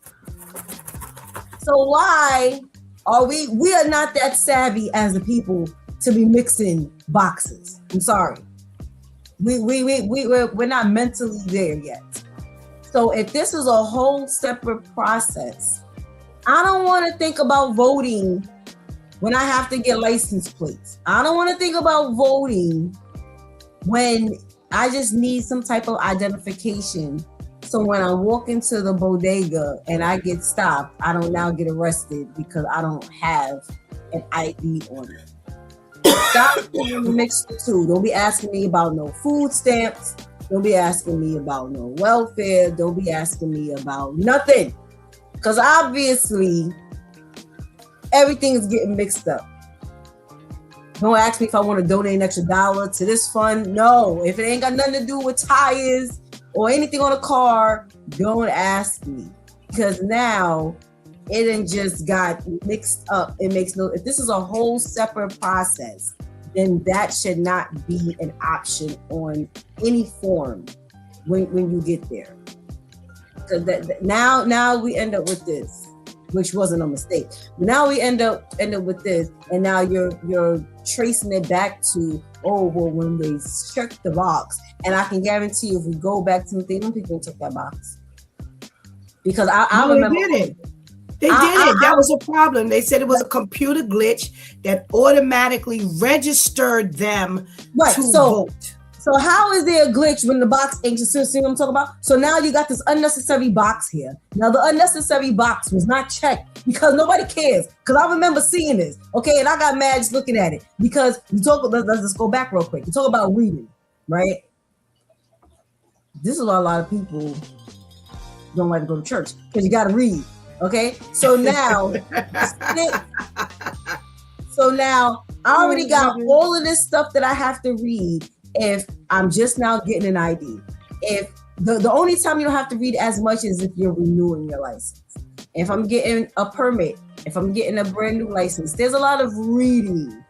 So why are we are not that savvy as a people to be mixing boxes? I'm sorry. We're not mentally there yet. So if this is a whole separate process, I don't want to think about voting when I have to get license plates. I don't want to think about voting when I just need some type of identification. So when I walk into the bodega and I get stopped, I don't now get arrested because I don't have an ID on it. Stop mix the two. Don't be asking me about no food stamps. Don't be asking me about no welfare. Don't be asking me about nothing. Because obviously, everything is getting mixed up. Don't ask me if I want to donate an extra $1 to this fund. No, if it ain't got nothing to do with tires or anything on a car, don't ask me. Because now it done just got mixed up. It makes no, if this is a whole separate process, then that should not be an option on any form when you get there. So now we end up with this, which wasn't a mistake. Now we end up with this, and now you're tracing it back to, oh, well, when they checked the box. And I can guarantee you, if we go back to the them people took that box. Because I remember. They did it. They did it. That was a problem. They said it was a computer glitch that automatically registered them to vote. So how is there a glitch when the box ain't just see what I'm talking about? So now you got this unnecessary box here. Now the unnecessary box was not checked because nobody cares. Because I remember seeing this, okay, and I got mad just looking at it because you talk. Let's just go back real quick. You talk about reading, right? This is why a lot of people don't like to go to church because you got to read. Okay, so now I already got all of this stuff that I have to read. If I'm just now getting an ID, if the only time you don't have to read as much is if you're renewing your license. If I'm getting a permit, if I'm getting a brand new license, there's a lot of reading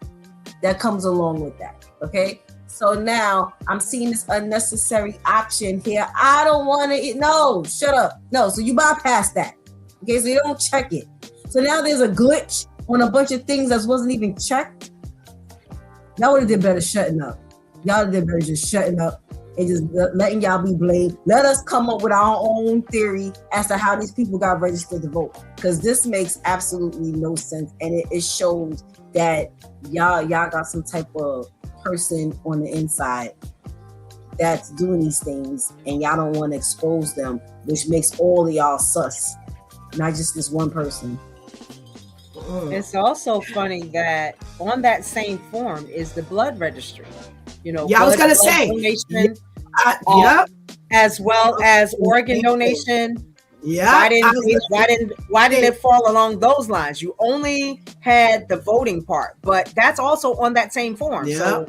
that comes along with that. Okay, so now I'm seeing this unnecessary option here. I don't want to. No, shut up. No, so you bypass that. Okay, so you don't check it. So now there's a glitch on a bunch of things that wasn't even checked. Y'all would have did better shutting up. Y'all did better just shutting up and just letting y'all be blamed. Let us come up with our own theory as to how these people got registered to vote. Because this makes absolutely no sense. And it shows that y'all got some type of person on the inside that's doing these things and y'all don't want to expose them, which makes all of y'all sus. Not just this one person. It's also funny that on that same form is the blood registry. You know, I was gonna say, donation, yep, as well as organ donation. Yeah. Why didn't it fall along those lines? You only had the voting part, but that's also on that same form. Yep. So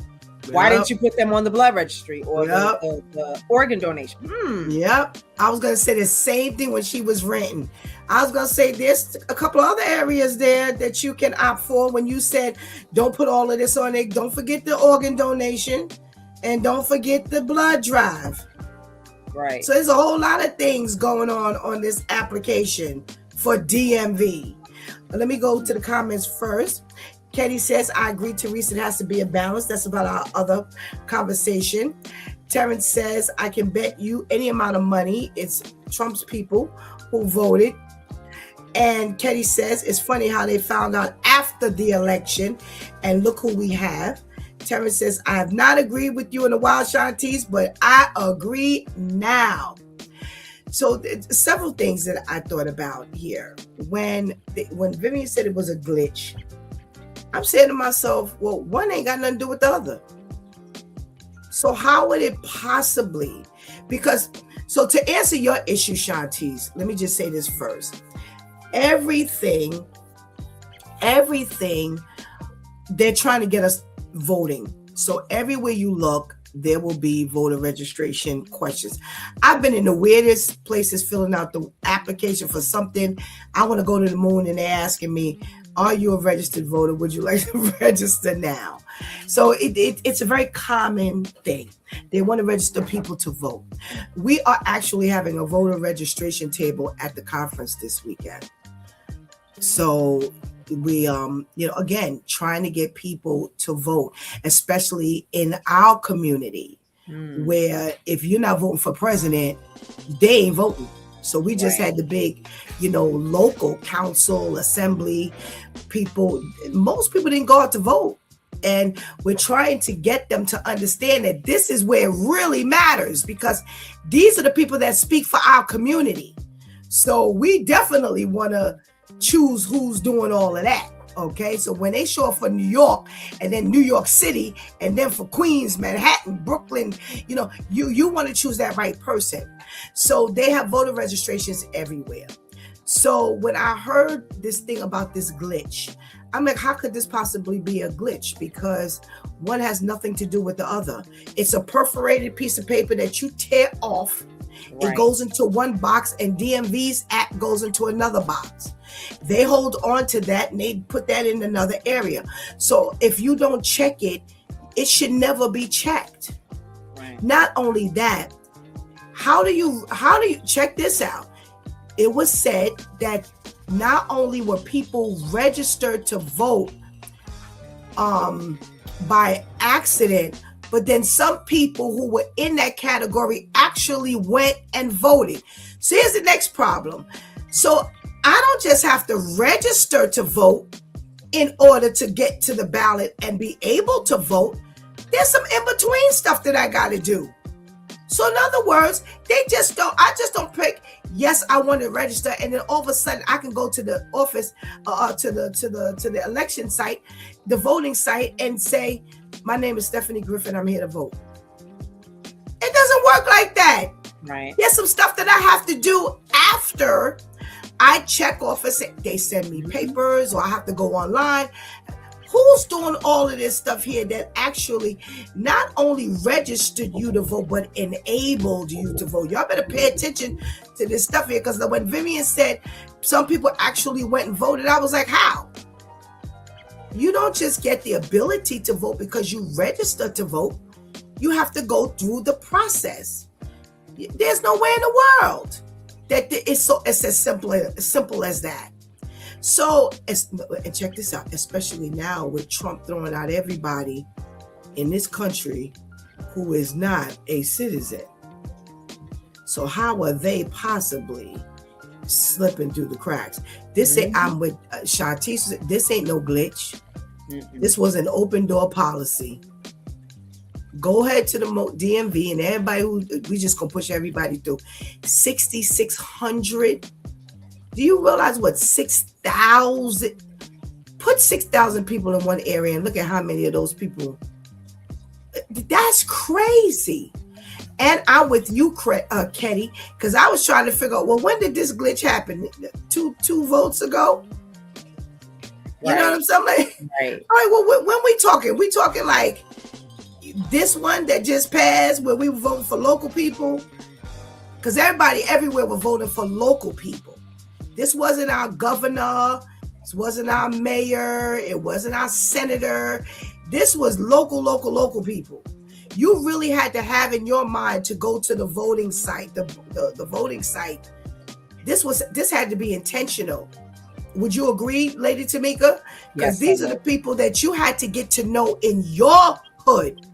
why didn't you put them on the blood registry or the organ donation? Yep. I was going to say the same thing when she was renting. I was going to say there's a couple other areas there that you can opt for when you said don't put all of this on it. Don't forget the organ donation and don't forget the blood drive. Right. So there's a whole lot of things going on this application for DMV. Let me go to the comments first. Katie says, I agree, Teresa, it has to be a balance. That's about our other conversation. Terrence says, I can bet you any amount of money it's Trump's people who voted. And Katie says, it's funny how they found out after the election. And look who we have. Terrence says, I have not agreed with you in a while, Shantice, but I agree now. So several things that I thought about here. When Vivian said it was a glitch, I'm saying to myself, well, one ain't got nothing to do with the other. So how would it possibly? So to answer your issue, Shantice, let me just say this first. Everything, they're trying to get us voting. So everywhere you look, there will be voter registration questions. I've been in the weirdest places filling out the application for something. I want to go to the moon and they're asking me, are you a registered voter? Would you like to register now? So it's a very common thing. They want to register people to vote. We are actually having a voter registration table at the conference this weekend. So we, again, trying to get people to vote, especially in our community, where if you're not voting for president, they ain't voting. So we just had the big, local council, assembly, people. Most people didn't go out to vote. And we're trying to get them to understand that this is where it really matters, because these are the people that speak for our community. So we definitely want to choose who's doing all of that. Okay, so when they show up for New York and then New York City and then for Queens, Manhattan, Brooklyn, you want to choose that right person. So they have voter registrations everywhere. So when I heard this thing about this glitch, I'm like, how could this possibly be a glitch? Because one has nothing to do with the other. It's a perforated piece of paper that you tear off. It goes into one box and DMV's app goes into another box. They hold on to that and they put that in another area. So if you don't check it, it should never be checked. Right. Not only that, how do you check this out? It was said that not only were people registered to vote by accident, but then some people who were in that category actually went and voted. So here's the next problem. So I don't just have to register to vote in order to get to the ballot and be able to vote. There's some in-between stuff that I got to do. So in other words, I just don't pick, yes, I want to register, and then all of a sudden I can go to the office, to the election site, the voting site, and say, my name is Stephanie Griffin, I'm here to vote. It doesn't work like that. Right. There's some stuff that I have to do after I check off and they send me papers, or I have to go online. Who's doing all of this stuff here that actually not only registered you to vote, but enabled you to vote? Y'all better pay attention to this stuff here, because when Vivian said some people actually went and voted, I was like, how? You don't just get the ability to vote because you registered to vote. You have to go through the process. There's no way in the world that it's as simple as that. So, and check this out, especially now with Trump throwing out everybody in this country who is not a citizen. So how are they possibly slipping through the cracks? This ain't, I'm with Shantice, this ain't no glitch. This was an open door policy. Go ahead to the DMV and everybody we just gonna push everybody through. 6,600. Do you realize what 6,000? Put 6,000 people in one area and look at how many of those people. That's crazy. And I'm with you, Ketty, because I was trying to figure out, well, when did this glitch happen? Two votes ago? You know what I'm saying? Like, Right. all right, well, when we talking like this one that just passed where we were voting for local people? Because everybody everywhere were voting for local people. This wasn't our governor. This wasn't our mayor. It wasn't our senator. This was local people. You really had to have in your mind to go to the voting site, the voting site. This had to be intentional. Would you agree, Lady Tamika? Because these are the people that you had to get to know in your hood.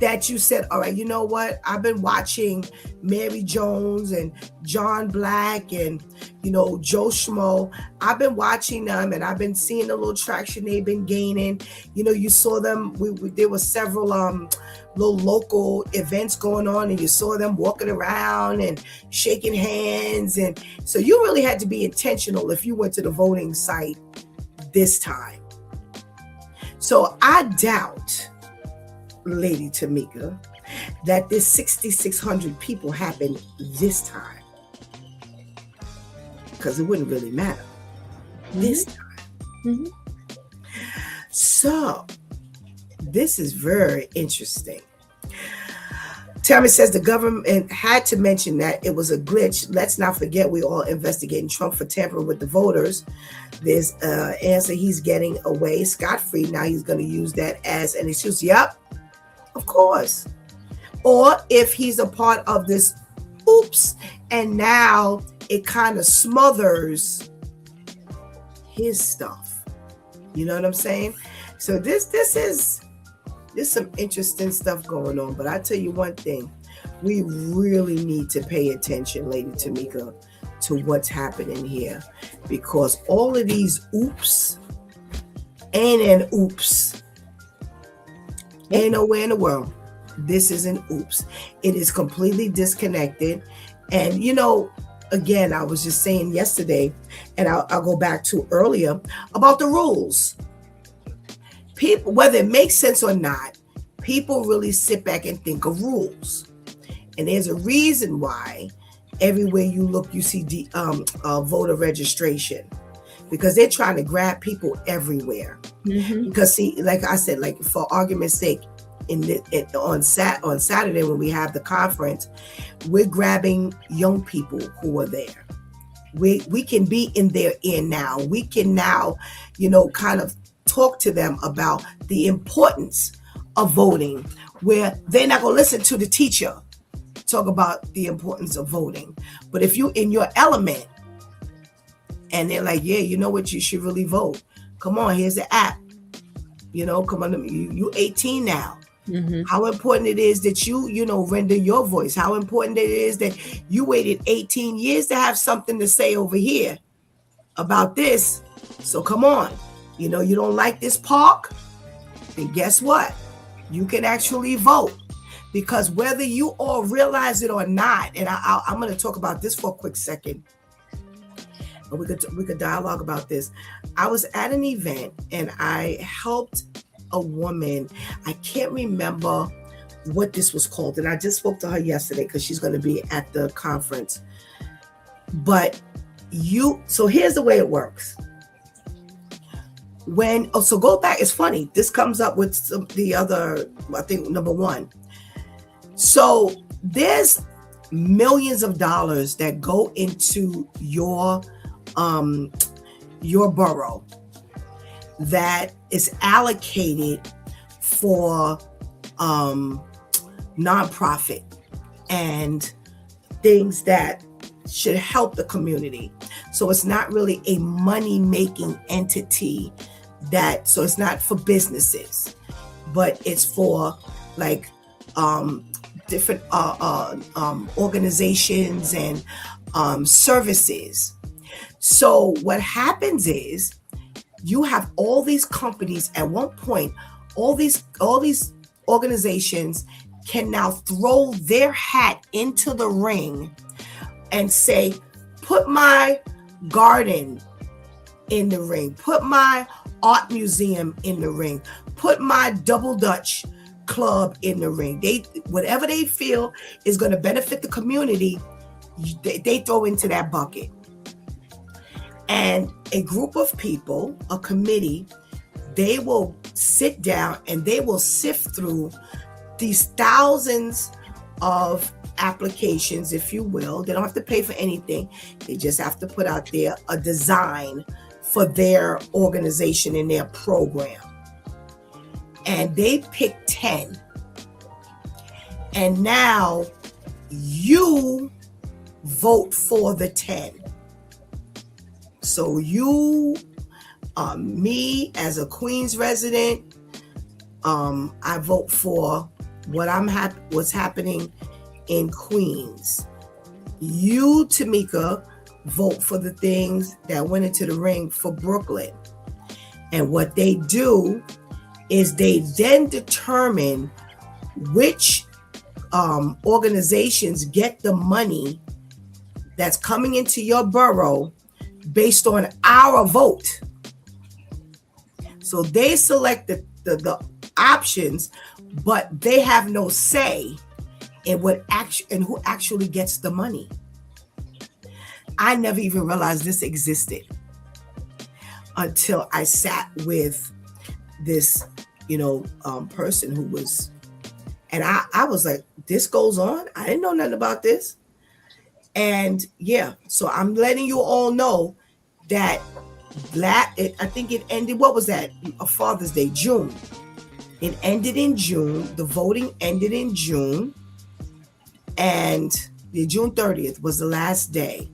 That you said, all right, you know what? I've been watching Mary Jones and John Black and, Joe Schmo. I've been watching them and I've been seeing the little traction they've been gaining. You saw them. There were several little local events going on and you saw them walking around and shaking hands. And so you really had to be intentional if you went to the voting site this time. So I doubt, Lady Tamika, that this 6,600 people happened this time, because it wouldn't really matter this time. So this is very interesting. Tammy says the government had to mention that it was a glitch. Let's not forget we all investigating Trump for tampering with the voters. There's an answer he's getting away scot-free. Now he's going to use that as an excuse. Yep. Of course. Or if he's a part of this oops, and now it kind of smothers his stuff. You know what I'm saying? So this is some interesting stuff going on. But I tell you one thing, we really need to pay attention, Lady Tamika, to what's happening here. Because all of these oops ain't an oops. Ain't nowhere in the world. This is an oops. It is completely disconnected. And, again, I was just saying yesterday, and I'll go back to earlier, about the rules. People, whether it makes sense or not, people really sit back and think of rules. And there's a reason why everywhere you look, you see voter registration. Because they're trying to grab people everywhere. Because see, like I said, like for argument's sake, on Saturday when we have the conference, we're grabbing young people who are there. We can be in their ear now. We can now, kind of talk to them about the importance of voting, where they're not going to listen to the teacher talk about the importance of voting. But if you in your element, and they're like, yeah, you know what? You should really vote. Come on, here's the app. Come on, you 18 now. How important it is that you render your voice. How important it is that you waited 18 years to have something to say over here about this. So come on. You don't like this park? Then guess what? You can actually vote. Because whether you all realize it or not, and I'm going to talk about this for a quick second. We could dialogue about this. I was at an event and I helped a woman. I can't remember what this was called, and I just spoke to her yesterday because she's going to be at the conference. But so here's the way it works. So go back. It's funny. This comes up with the other, I think, number one. So there's millions of dollars that go into your borough that is allocated for nonprofit and things that should help the community. So it's not really a money-making entity so it's not for businesses, but it's for like different organizations and services. So what happens is you have all these companies at one point, all these organizations can now throw their hat into the ring and say, put my garden in the ring, put my art museum in the ring, put my double Dutch club in the ring. Whatever they feel is going to benefit the community, they throw into that bucket. And a group of people, a committee, they will sit down and they will sift through these thousands of applications, if you will. They don't have to pay for anything. They just have to put out there a design for their organization and their program. And they pick 10. And now you vote for the 10. So you, me as a Queens resident, I vote for what's happening in Queens. You, Tamika, vote for the things that went into the ring for Brooklyn. And what they do is they then determine which organizations get the money that's coming into your borough based on our vote. So they select the options, but they have no say in who actually gets the money. I never even realized this existed until I sat with this, person who was, and I was like, this goes on? I didn't know nothing about this. And yeah, so I'm letting you all know that I think it ended, what was that? A Father's Day, June. It ended in June. The voting ended in June. And the June 30th was the last day.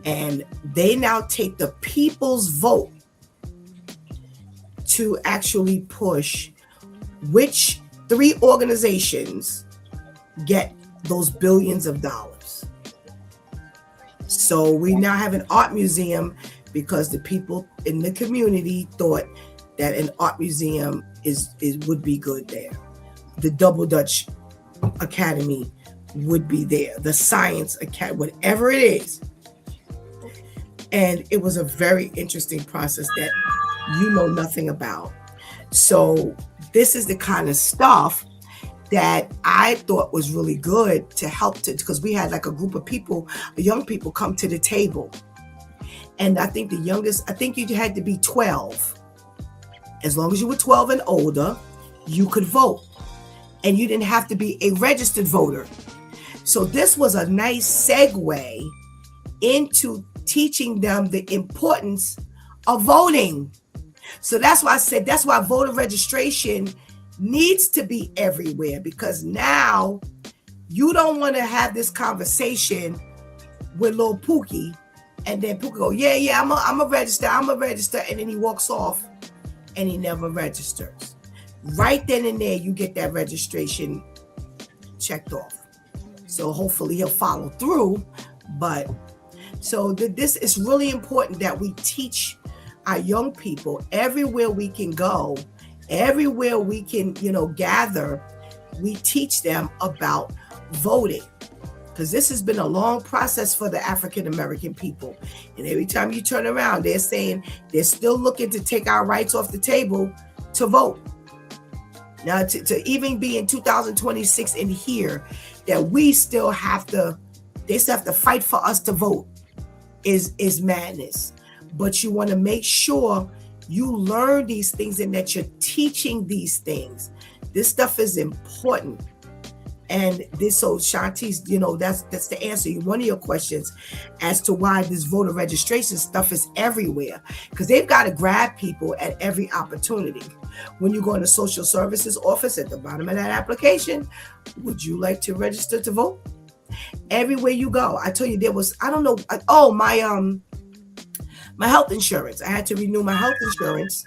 And they now take the people's vote to actually push which 3 organizations get those billions of dollars. So we now have an art museum because the people in the community thought that an art museum would be good there. The Double Dutch Academy would be there. The Science Academy, whatever it is. And it was a very interesting process that you know nothing about. So this is the kind of stuff that I thought was really good to help because we had like a group of people, young people come to the table. And I think the youngest, you had to be 12. As long as you were 12 and older, you could vote. And you didn't have to be a registered voter. So this was a nice segue into teaching them the importance of voting. So that's why I said, that's why voter registration needs to be everywhere, because now you don't want to have this conversation with little Pookie and then Pookie go, yeah, I'm a register, and then he walks off and he never registers. Right then and there, you get that registration checked off. So hopefully he'll follow through. But so this is really important that we teach our young people everywhere we can go, everywhere we can, gather, we teach them about voting. Because this has been a long process for the African American people. And every time you turn around, they're saying they're still looking to take our rights off the table to vote. Now, to even be in 2026 and hear that they still have to fight for us to vote is madness. But you want to make sure you learn these things and that you're teaching these things. This stuff is important. And so Shanti's, that's the answer. One of your questions as to why this voter registration stuff is everywhere, because they've got to grab people at every opportunity. When you go in the social services office, at the bottom of that application, would you like to register to vote? Everywhere you go. I tell you, there was, my health insurance. I had to renew my health insurance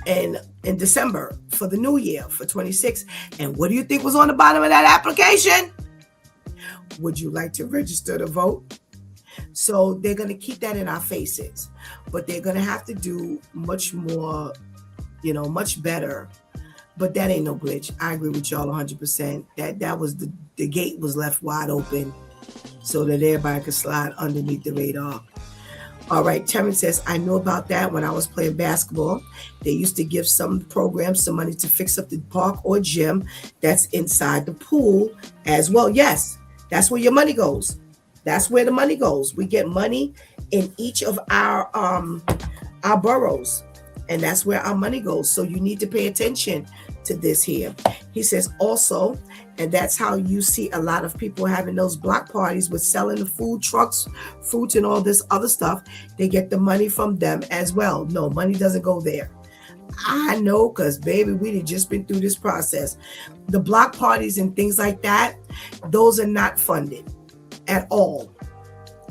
in December for the new year, for 26. And what do you think was on the bottom of that application? Would you like to register to vote? So they're going to keep that in our faces, but they're going to have to do much more, much better. But that ain't no glitch. I agree with y'all 100%. That was the gate was left wide open so that everybody could slide underneath the radar. All right, Terrence says, I know about that when I was playing basketball. They used to give some programs some money to fix up the park or gym that's inside the pool as well. Yes, that's where your money goes. That's where the money goes. We get money in each of our boroughs, and that's where our money goes. So you need to pay attention to this here. He says also, and that's how you see a lot of people having those block parties with selling the food trucks, fruits, and all this other stuff. They get the money from them as well. No, money doesn't go there. I know, because baby, we had just been through this process. The block parties and things like that, those are not funded at all.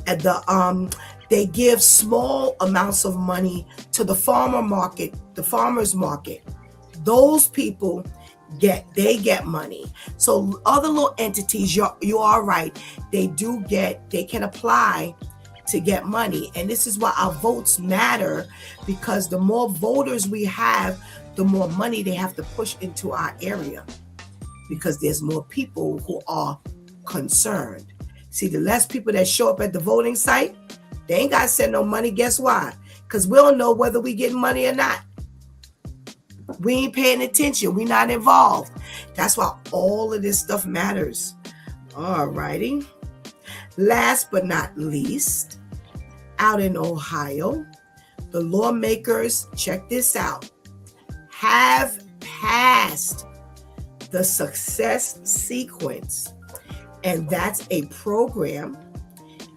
At the they give small amounts of money to the farmers market. Those people get money. So other little entities, you are right, they can apply to get money. And this is why our votes matter, because the more voters we have, the more money they have to push into our area, because there's more people who are concerned. See, the less people that show up at the voting site, they ain't got to send no money. Guess why? Because we don't know whether we get money or not. We ain't paying attention. We not involved. That's why all of this stuff matters. All righty. Last but not least, out in Ohio, the lawmakers, check this out, have passed the Success Sequence. And that's a program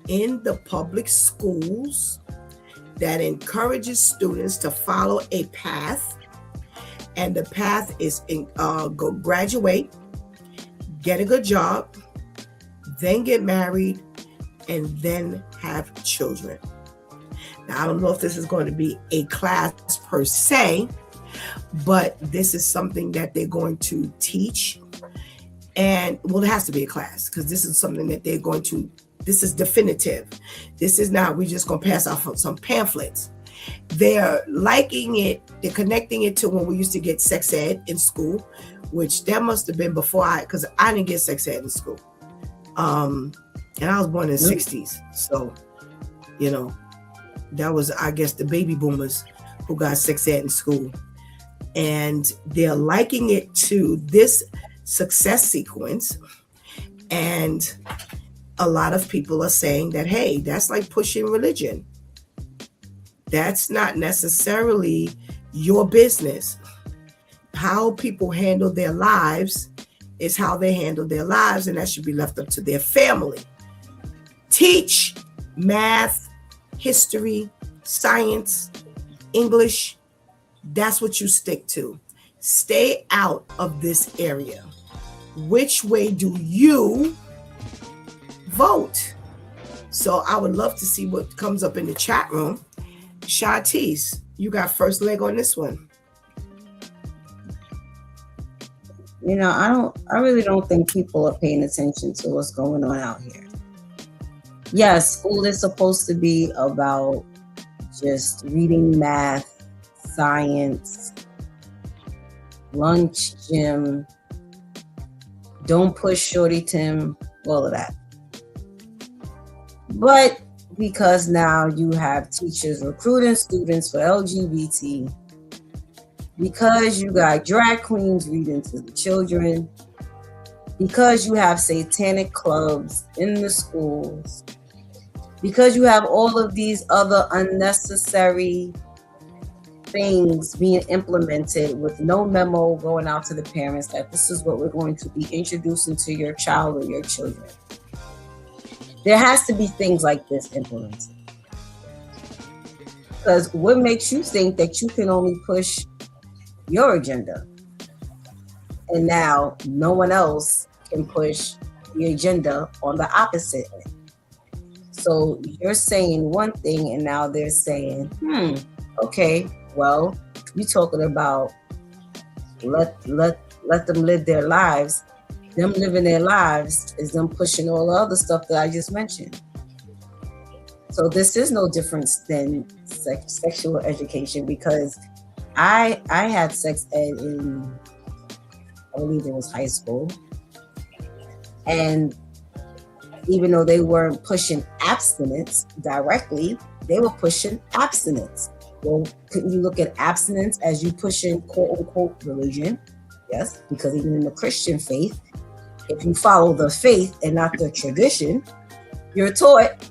in the public schools that encourages students to follow a path. And the path is go graduate, get a good job, then get married, and then have children. Now, I don't know if this is going to be a class per se, but this is something that they're going to teach. And well, it has to be a class, because this is something that they're going to, this is definitive. This is not, we're just going to pass out some pamphlets. They're liking it, they're connecting it to when we used to get sex ed in school, which that must have been before because I didn't get sex ed in school. And I was born in the 60s. So, that was, I guess, the baby boomers who got sex ed in school. And they're liking it to this success sequence. And a lot of people are saying that, hey, that's like pushing religion. That's not necessarily your business. How people handle their lives is how they handle their lives, and that should be left up to their family. Teach math, history, science, English. That's what you stick to. Stay out of this area. Which way do you vote? So I would love to see what comes up in the chat room. Shantice, you got first leg on this one. I really don't think people are paying attention to what's going on out here. Yes, school is supposed to be about just reading, math, science, lunch, gym, don't push Shorty Tim, all of that. But because now you have teachers recruiting students for LGBT, because you got drag queens reading to the children, because you have satanic clubs in the schools, because you have all of these other unnecessary things being implemented with no memo going out to the parents that this is what we're going to be introducing to your child or your children. There has to be things like this implemented. Because what makes you think that you can only push your agenda? And now no one else can push the agenda on the opposite end. So you're saying one thing and now they're saying, okay, well, you're talking about let them live their lives. Them living their lives is them pushing all the other stuff that I just mentioned. So this is no difference than sexual education, because I had sex ed in, I believe it was high school. And even though they weren't pushing abstinence directly, they were pushing abstinence. Well, couldn't you look at abstinence as you pushing quote unquote religion? Yes, because even in the Christian faith, if you follow the faith and not the tradition, you're taught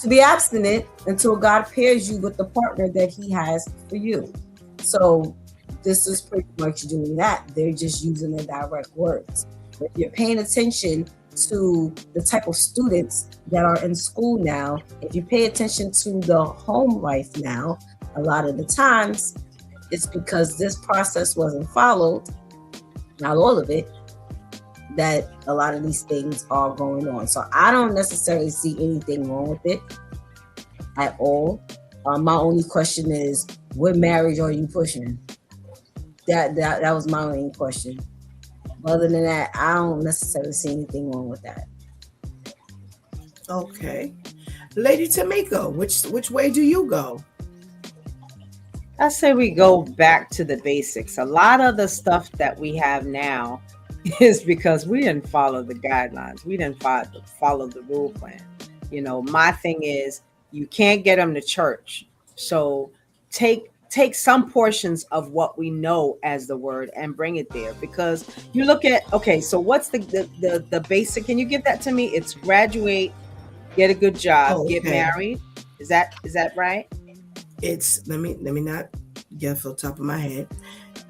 to be abstinent until God pairs you with the partner that he has for you. So this is pretty much doing that. They're just using the direct words. If you're paying attention to the type of students that are in school now, if you pay attention to the home life now, a lot of the times it's because this process wasn't followed, not all of it, that a lot of these things are going on. So I don't necessarily see anything wrong with it at all. My only question is, what marriage are you pushing? That was my only question. Other than that, I don't necessarily see anything wrong with that. Okay. Lady Tamika, which way do you go? I say we go back to the basics. A lot of the stuff that we have now is because we didn't follow the guidelines. We didn't follow the rule plan. You know, my thing is, you can't get them to church. So take some portions of what we know as the word and bring it there, because you look at, okay, so what's the basic? Can you give that to me? It's graduate, get a good job, get married. Is that right? It's let me not get off the top of my head.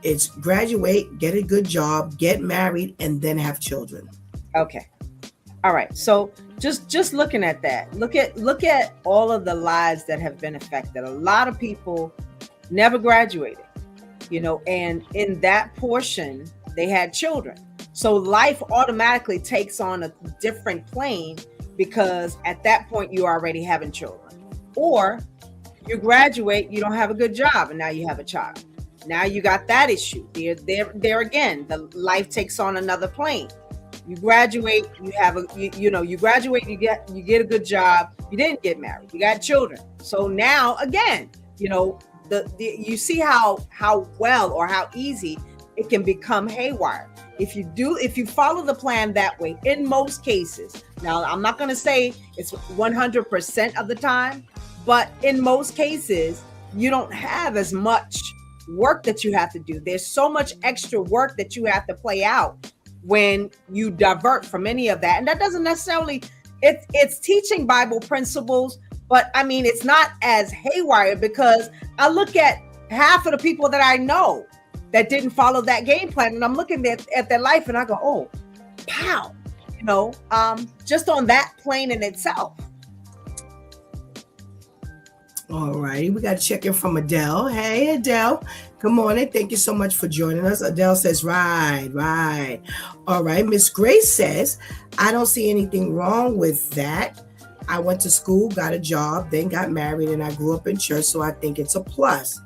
It's graduate, get a good job, get married, and then have children. Okay. All right. So just looking at that, look at all of the lives that have been affected. A lot of people never graduated, you know, and in that portion, they had children. So life automatically takes on a different plane, because at that point you're already having children. Or you graduate, you don't have a good job, and now you have a child. Now you got that issue. There again, the life takes on another plane. You graduate, you have you graduate, you get a good job, you didn't get married, you got children. So now again, you know, you see how well or how easy it can become haywire if you follow the plan that way. In most cases, now I'm not going to say it's 100% of the time, but in most cases you don't have as much work that you have to do. There's so much extra work that you have to play out when you divert from any of that. And that doesn't necessarily, it's teaching Bible principles, but I mean, it's not as haywire, because I look at half of the people that I know that didn't follow that game plan, and I'm looking at their life and I go, oh, pow, you know, just on that plane in itself. All righty, we got to check in from Adele. Hey, Adele, good morning. Thank you so much for joining us. Adele says, right. All right, Miss Grace says, I don't see anything wrong with that. I went to school, got a job, then got married, and I grew up in church, so I think it's a plus.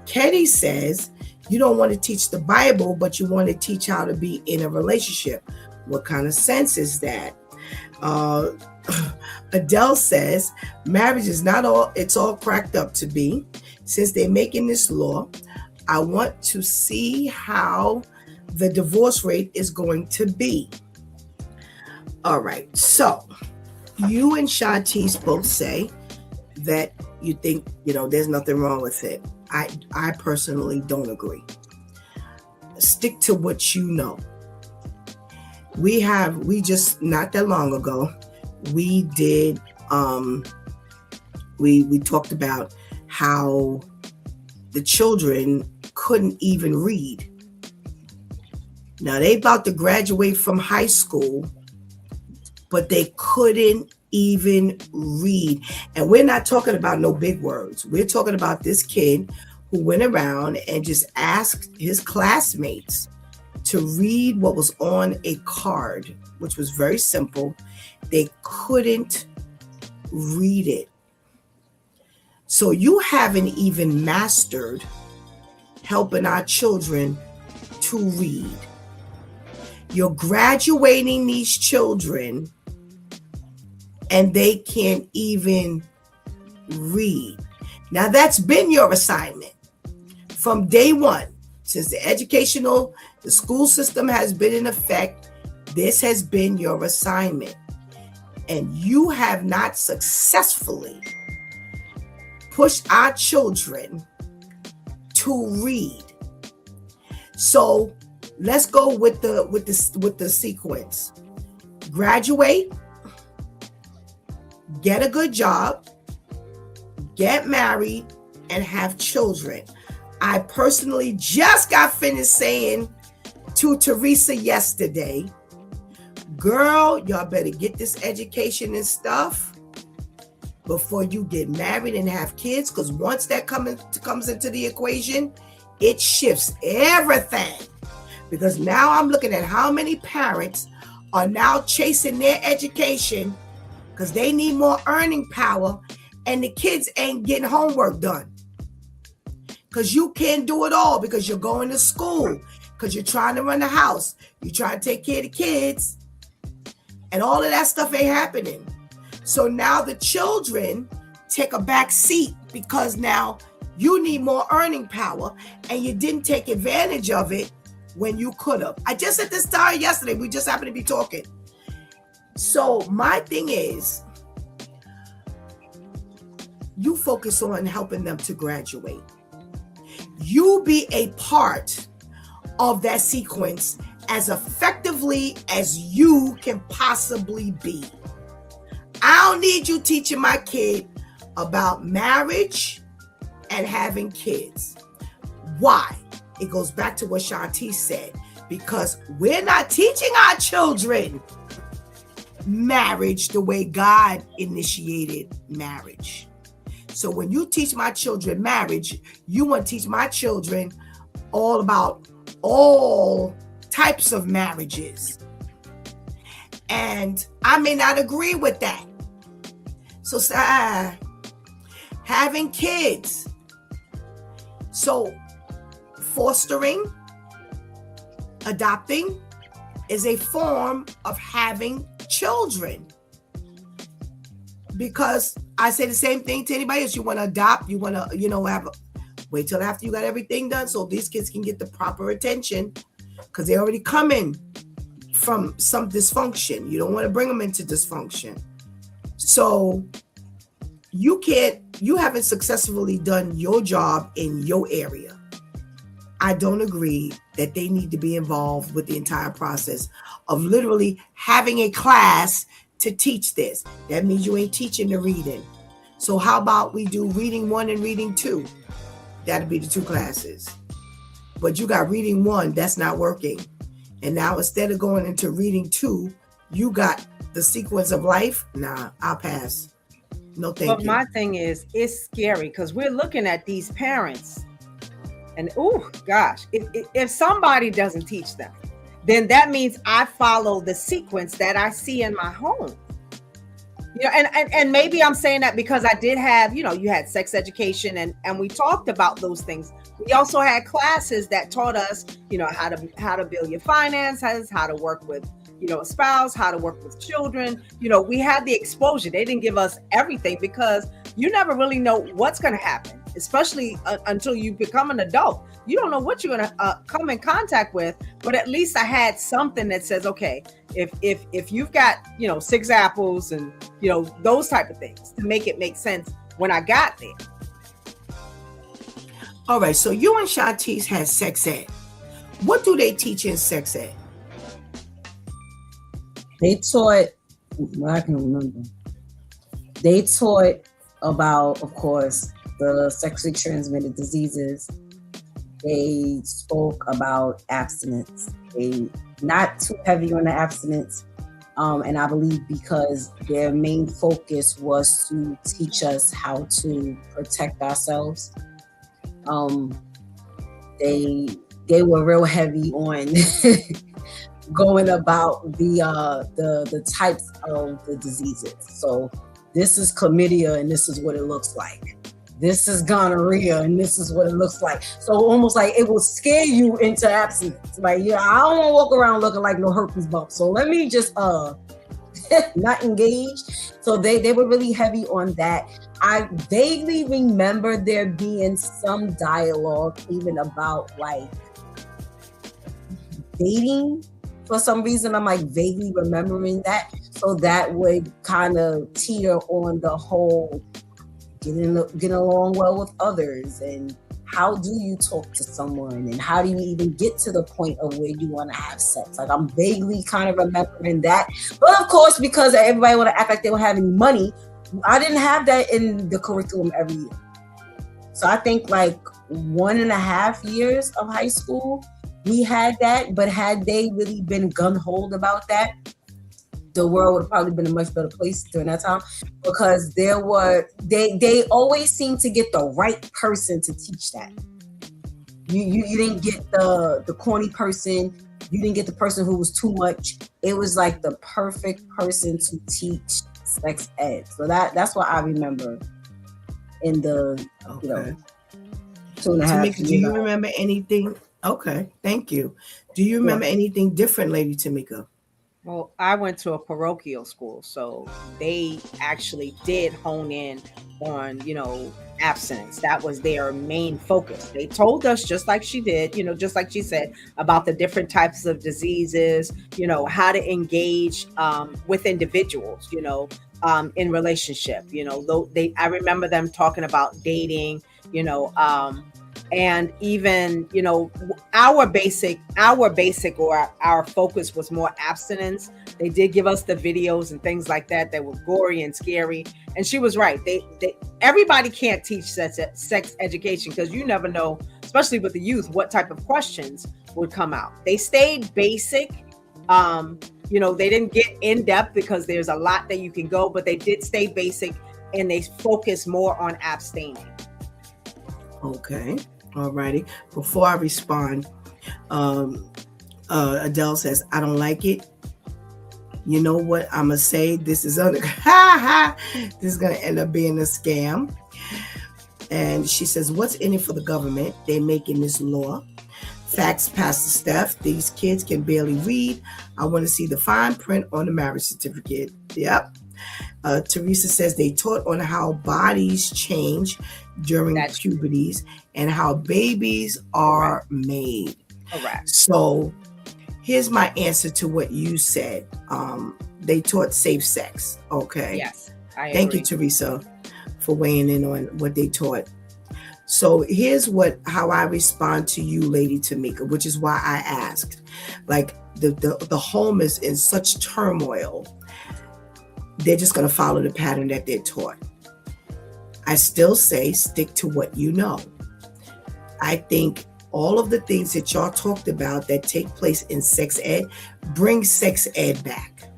Kenny says, you don't want to teach the Bible, but you want to teach how to be in a relationship. What kind of sense is that? Adele says, marriage is not all it's all cracked up to be. Since they're making this law, I want to see how the divorce rate is going to be. All right, so you and Shantice both say that you think, you know, there's nothing wrong with it. I personally don't agree. Stick to what you know. We just not that long ago, we did we talked about how the children couldn't even read. Now they about to graduate from high school, but they couldn't even read. And we're not talking about no big words. We're talking about this kid who went around and just asked his classmates to read what was on a card, which was very simple. They couldn't read it. So you haven't even mastered helping our children to read. You're graduating these children and they can't even read. Now that's been your assignment from day one. Since the school system has been in effect, this has been your assignment. and you have not successfully pushed our children to read. So let's go with the sequence. Graduate, get a good job, get married, and have children. I personally just got finished saying to Teresa yesterday, girl, y'all better get this education and stuff before you get married and have kids, because once that comes into the equation, it shifts everything. Because now I'm looking at how many parents are now chasing their education because they need more earning power, and the kids ain't getting homework done. Because you can't do it all, because you're going to school, because you're trying to run the house, you're trying to take care of the kids, and all of that stuff ain't happening. So now the children take a back seat because now you need more earning power, and you didn't take advantage of it when you could have. I just said this to her yesterday. We just happened to be talking. So my thing is, you focus on helping them to graduate. You be a part of that sequence as effectively as you can possibly be. I don't need you teaching my kid about marriage and having kids. Why? It goes back to what Shanti said, because we're not teaching our children marriage the way God initiated marriage. So when you teach my children marriage, you want to teach my children all about all types of marriages. And I may not agree with that. So having kids. So fostering, adopting is a form of having children. Because I say the same thing to anybody else. You want to adopt, you want to, wait till after you got everything done so these kids can get the proper attention, because they're already coming from some dysfunction. You don't want to bring them into dysfunction. So you haven't successfully done your job in your area. I don't agree that they need to be involved with the entire process of literally having a class to teach this. That means you ain't teaching the reading. So how about we do reading 1 and reading 2? That'll be the 2 classes. But you got reading 1, that's not working. And now instead of going into reading 2, you got the sequence of life. Nah, I'll pass. No, thank you. But my thing is, it's scary because we're looking at these parents and, oh gosh, if somebody doesn't teach them, then that means I follow the sequence that I see in my home. And maybe I'm saying that because I did have, you had sex education and we talked about those things. We also had classes that taught us, how to build your finances, how to work with, a spouse, how to work with children. We had the exposure. They didn't give us everything because you never really know what's going to happen, especially until you become an adult. You don't know what you're going to come in contact with, but at least I had something that says, okay, if you've got, 6 apples and, those type of things to make it make sense when I got there. All right. So you and Shantice had sex ed. What do they teach in sex ed? They taught, I can remember. They taught about, of course, the sexually transmitted diseases. They spoke about abstinence. They not too heavy on the abstinence. And I believe because their main focus was to teach us how to protect ourselves. They were real heavy on going about the types of the diseases. So this is chlamydia and this is what it looks like. This is gonorrhea and this is what it looks like. So almost like it will scare you into abstinence. Like, I don't want to walk around looking like no herpes bump. So let me just not engage. So they were really heavy on that. I vaguely remember there being some dialogue even about like dating For some reason, I'm like vaguely remembering that. So that would kind of teeter on the whole getting along well with others, and how do you talk to someone, and how do you even get to the point of where you want to have sex. Like, I'm vaguely kind of remembering that. But of course, because everybody want to act like they don't have any money, I didn't have that in the curriculum every year. So I think like 1.5 years of high school, we had that. But had they really been gun-ho about that, the world would have probably been a much better place during that time, because they always seem to get the right person to teach that. You didn't get the corny person. You didn't get the person who was too much. It was like the perfect person to teach sex ed. So that's what I remember in the 2.5 Tamika, years. do you remember anything? Okay, thank you. Do you remember anything different, Lady Tamika? Well, I went to a parochial school, so they actually did hone in on, abstinence. That was their main focus. They told us, just like she did, just like she said, about the different types of diseases, how to engage with individuals, in relationship. I remember them talking about dating, and even our basic or our focus was more abstinence. They did give us the videos and things like that were gory and scary, and she was right. They everybody can't teach sex education, because you never know, especially with the youth, what type of questions would come out. They stayed basic. They didn't get in depth, because there's a lot that you can go, but they did stay basic, and they focus more on abstaining. Okay. Alrighty. Before I respond, Adele says, I don't like it. You know what I'm gonna say? This is gonna end up being a scam. And she says, what's in it for the government? They're making this law. Facts, Pastor Steph. These kids can barely read. I want to see the fine print on the marriage certificate. Yep. Teresa says they taught on how bodies change during puberties and how babies are made. Correct. So here's my answer to what you said. They taught safe sex. Okay. Yes. I Thank agree. you, Teresa, for weighing in on what they taught. So here's how I respond to you, Lady Tamika, which is why I asked. Like, the home is in such turmoil. They're just going to follow the pattern that they're taught. I still say stick to what you know. I think all of the things that y'all talked about that take place in sex ed, bring sex ed back.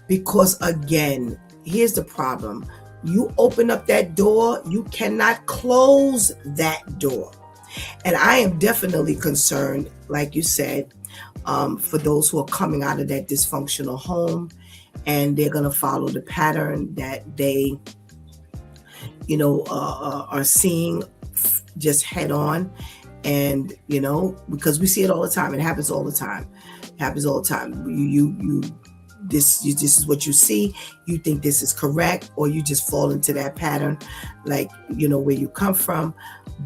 Because again, here's the problem. You open up that door, you cannot close that door. And I am definitely concerned, like you said, for those who are coming out of that dysfunctional home, and they're going to follow the pattern that they, are seeing just head on. And, because we see it all the time. It happens all the time. This is what you see. You think this is correct, or you just fall into that pattern, like, where you come from.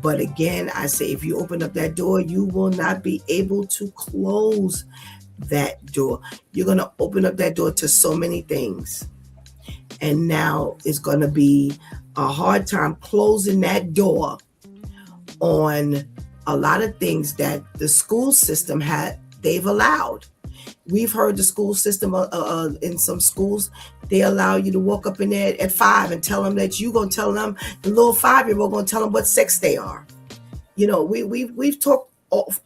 But again, I say, if you open up that door, you will not be able to close that door. You're going to open up that door to so many things. And now it's going to be a hard time closing that door on a lot of things that the school system they've allowed. We've heard the school system in some schools, they allow you to walk up in there at 5 and tell them that you're going to tell them, the little 5-year-old going to tell them what sex they are. We've talked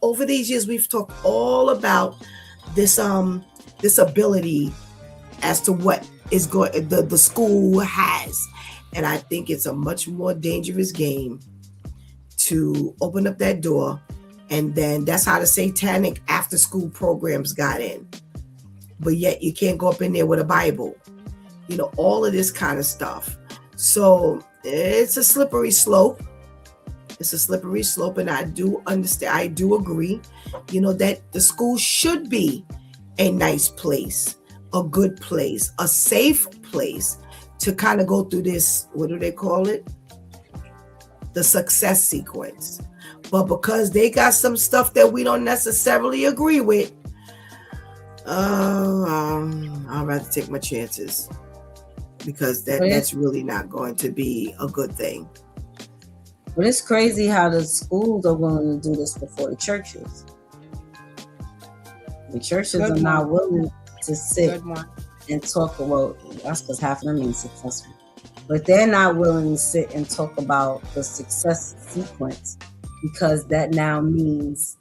over these years, we've talked all about this ability as to what is going the school has. And I think it's a much more dangerous game to open up that door. And then that's how the satanic after school programs got in. But yet you can't go up in there with a Bible, all of this kind of stuff. So it's a slippery slope. And I do understand, I do agree, that the school should be a nice place, a good place, a safe place to kind of go through this, what do they call it? The success sequence. But because they got some stuff that we don't necessarily agree with, I'd rather take my chances because But that's really not going to be a good thing. But it's crazy how the schools are willing to do this before the churches. The churches Good are not one. willing to sit Good one. and talk about, that's because half of them ain't successful. But they're not willing to sit and talk about the success sequence, because that now means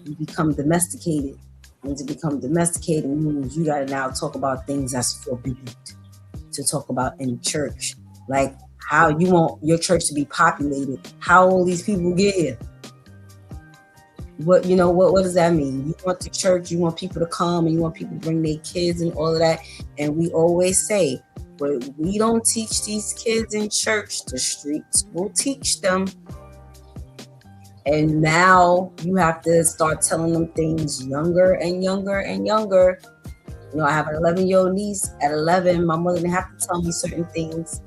you become domesticated. And to become domesticated means you gotta now talk about things that's forbidden to talk about in church. Like how you want your church to be populated, how all these people get here. What does that mean? You want the church, you want people to come, and you want people to bring their kids and all of that. And we always say, but we don't teach these kids in church, the streets will teach them. And now you have to start telling them things younger and younger and younger. I have an 11-year-old niece. At 11, my mother didn't have to tell me certain things.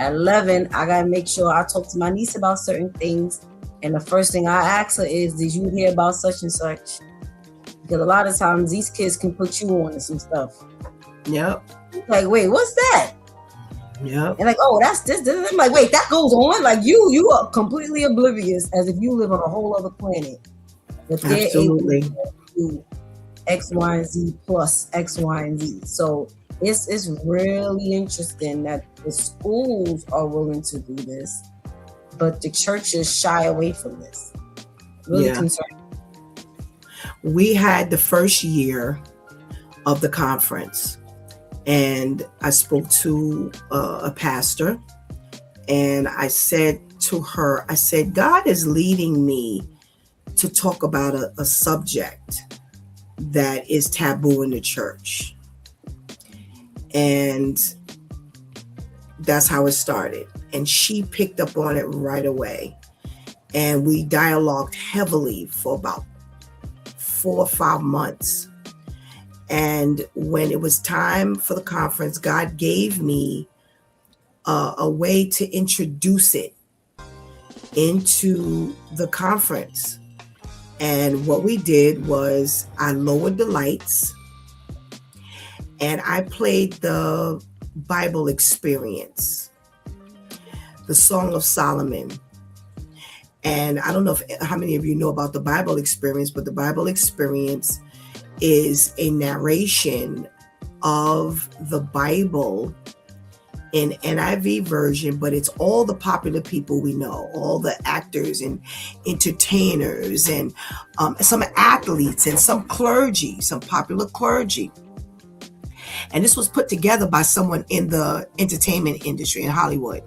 At 11, I gotta make sure I talk to my niece about certain things. And the first thing I ask her is, did you hear about such and such? Because a lot of times these kids can put you on to some stuff. Yep. Like, wait, what's that? Yep. And like, oh, that's this. I'm like, wait, that goes on? Like you are completely oblivious, as if you live on a whole other planet. But they're Absolutely. able to do X, Y, and Z plus X, Y, and Z. So it's really interesting that the schools are willing to do this, but the churches shy away from this. Really concerning. We had the first year of the conference, and I spoke to a pastor, and I said to her, I said, God is leading me to talk about a subject that is taboo in the church. And that's how it started. And she picked up on it right away. And we dialogued heavily for about 4 or 5 months. And when it was time for the conference, God gave me a way to introduce it into the conference. And what we did was I lowered the lights and I played the Bible Experience, the Song of Solomon. And I don't know how many of you know about the Bible Experience, but the Bible Experience is a narration of the Bible in NIV version, but it's all the popular people we know, all the actors and entertainers and some athletes and some clergy, some popular clergy. And this was put together by someone in the entertainment industry in Hollywood,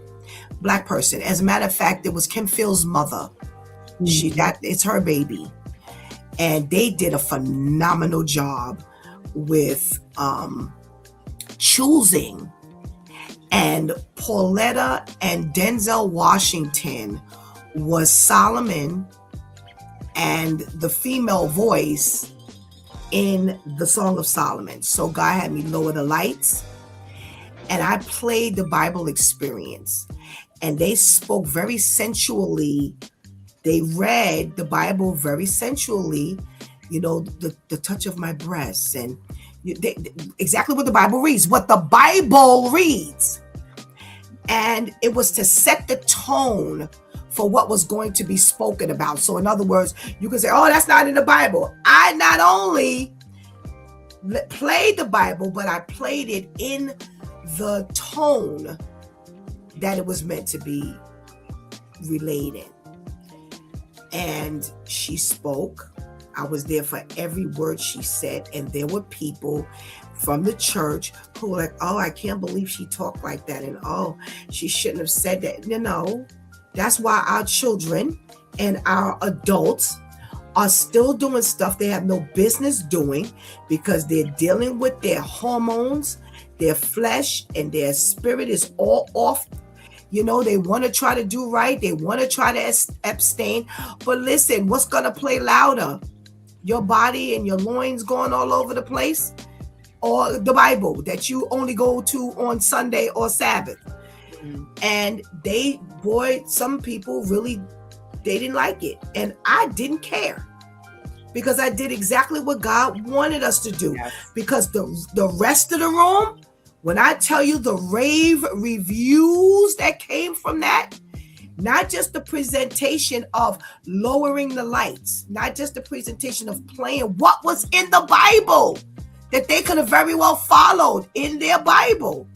Black person. As a matter of fact, it was Kim Phil's mother. It's her baby. And they did a phenomenal job with choosing. And Pauletta and Denzel Washington was Solomon and the female voice in the Song of Solomon. So God had me lower the lights and I played the Bible Experience. And they spoke very sensually. They read the Bible very sensually, the touch of my breasts and exactly what the Bible reads, And it was to set the tone for what was going to be spoken about. So in other words, you can say, oh, that's not in the Bible. I not only played the Bible, but I played it in the tone that it was meant to be relayed in. And she spoke. I was there for every word she said. And there were people from the church who were like, oh, I can't believe she talked like that. And oh, she shouldn't have said that. No, that's why our children and our adults are still doing stuff they have no business doing, because they're dealing with their hormones, their flesh, and their spirit is all off. They want to try to do right. They want to try to abstain. But listen, what's going to play louder? Your body and your loins going all over the place, or the Bible that you only go to on Sunday or Sabbath? And some people really, they didn't like it. And I didn't care. because I did exactly what God wanted us to do. Yes. Because the rest of the room, when I tell you the rave reviews that came from that, not just the presentation of lowering the lights, not just the presentation of playing what was in the Bible that they could have very well followed in their Bible,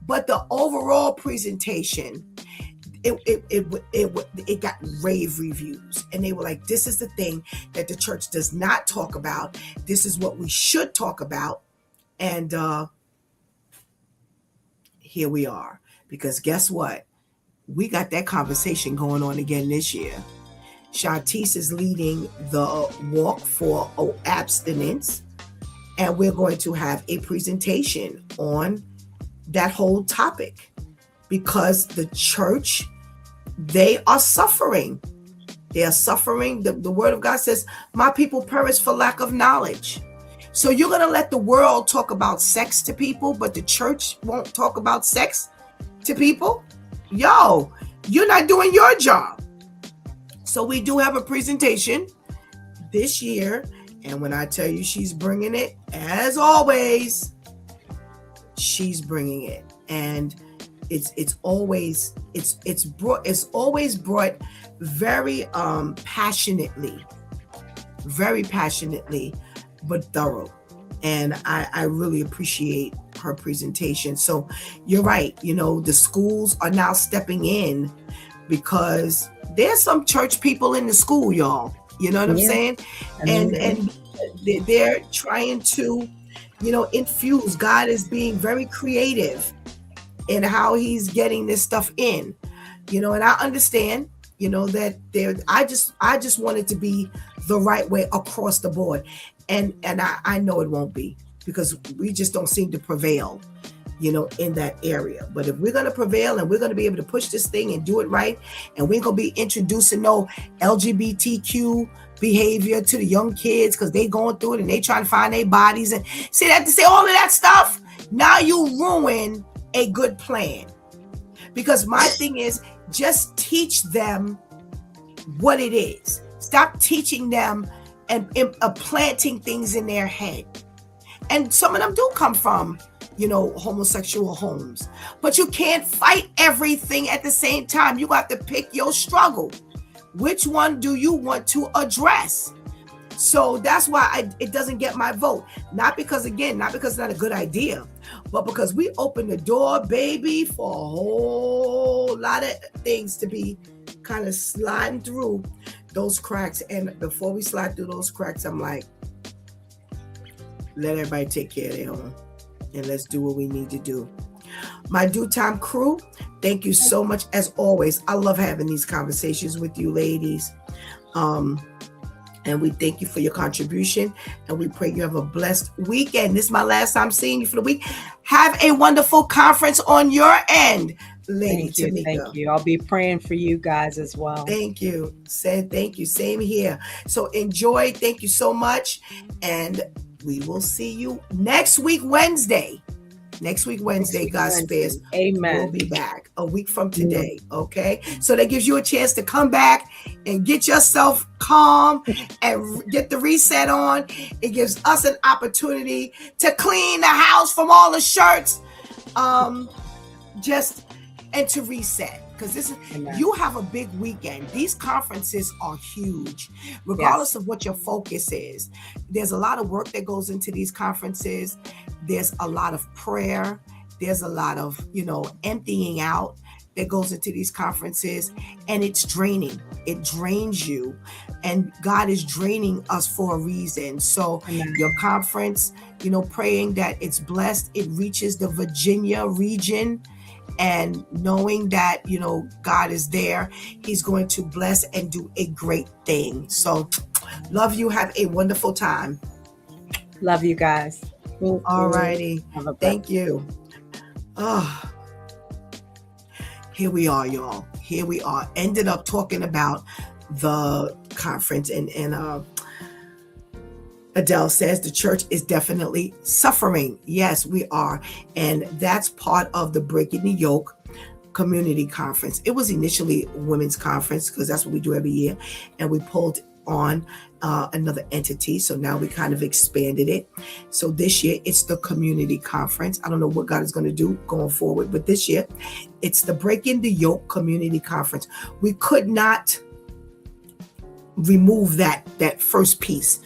but the overall presentation, it got rave reviews, and they were like, this is the thing that the church does not talk about. This is what we should talk about. And here we are, because guess what? We got that conversation going on again this year. Shantice is leading the walk for abstinence, and we're going to have a presentation on that whole topic, because the church, they are suffering. They are suffering. The word of God says, my people perish for lack of knowledge. So you're going to let the world talk about sex to people, but the church won't talk about sex to people? Yo, you're not doing your job. So we do have a presentation this year, and when I tell you she's bringing it, as always, she's bringing it, and it's always brought very passionately, but thorough, and I really appreciate her presentation. So you're right, the schools are now stepping in, because there's some church people in the school, y'all. You know what I'm saying? And they're trying to, infuse. God is being very creative in how he's getting this stuff in, and I understand, that I just want it to be the right way across the board. And I know it won't be, because we just don't seem to prevail, in that area. But if we're going to prevail, and we're going to be able to push this thing and do it right, and we're going to be introducing no LGBTQ behavior to the young kids, because they going through it and they trying to find their bodies and say all of that stuff, now you ruin a good plan. Because my thing is, just teach them what it is. Stop teaching them and planting things in their head. And some of them do come from, homosexual homes. But you can't fight everything at the same time. You have to pick your struggle. Which one do you want to address? So that's why it doesn't get my vote. Not because it's not a good idea, but because we open the door, baby, for a whole lot of things to be kind of sliding through those cracks. And before we slide through those cracks, I'm like, let everybody take care of their own, and let's do what we need to do. My Due Time crew, thank you so much. As always, I love having these conversations with you ladies. And we thank you for your contribution, and we pray you have a blessed weekend. This is my last time seeing you for the week. Have a wonderful conference on your end, Lady Tamika. Thank you. I'll be praying for you guys as well. Thank you. Thank you. Same here. So enjoy. Thank you so much. And we will see you next week, Wednesday. God spares. Amen. We'll be back a week from today. Okay. So that gives you a chance to come back and get yourself calm and get the reset on. It gives us an opportunity to clean the house from all the shirts. And to reset. Because you have a big weekend. These conferences are huge, regardless of what your focus is. There's a lot of work that goes into these conferences. There's a lot of prayer. There's a lot of, emptying out that goes into these conferences, and it's draining. It drains you, and God is draining us for a reason. So your conference, praying that it's blessed, it reaches the Virginia region. And knowing that, God is there, he's going to bless and do a great thing. So love you. Have a wonderful time. Love you guys. All righty. Thank you. Oh, here we are, y'all. Here we are. Ended up talking about the conference, and Adele says the church is definitely suffering. Yes, we are. And that's part of the Breaking the Yoke community conference. It was initially a women's conference, because that's what we do every year. And we pulled on another entity. So now we kind of expanded it. So this year it's the community conference. I don't know what God is going to do going forward, but this year it's the Breaking the Yoke Community Conference. We could not remove that first piece,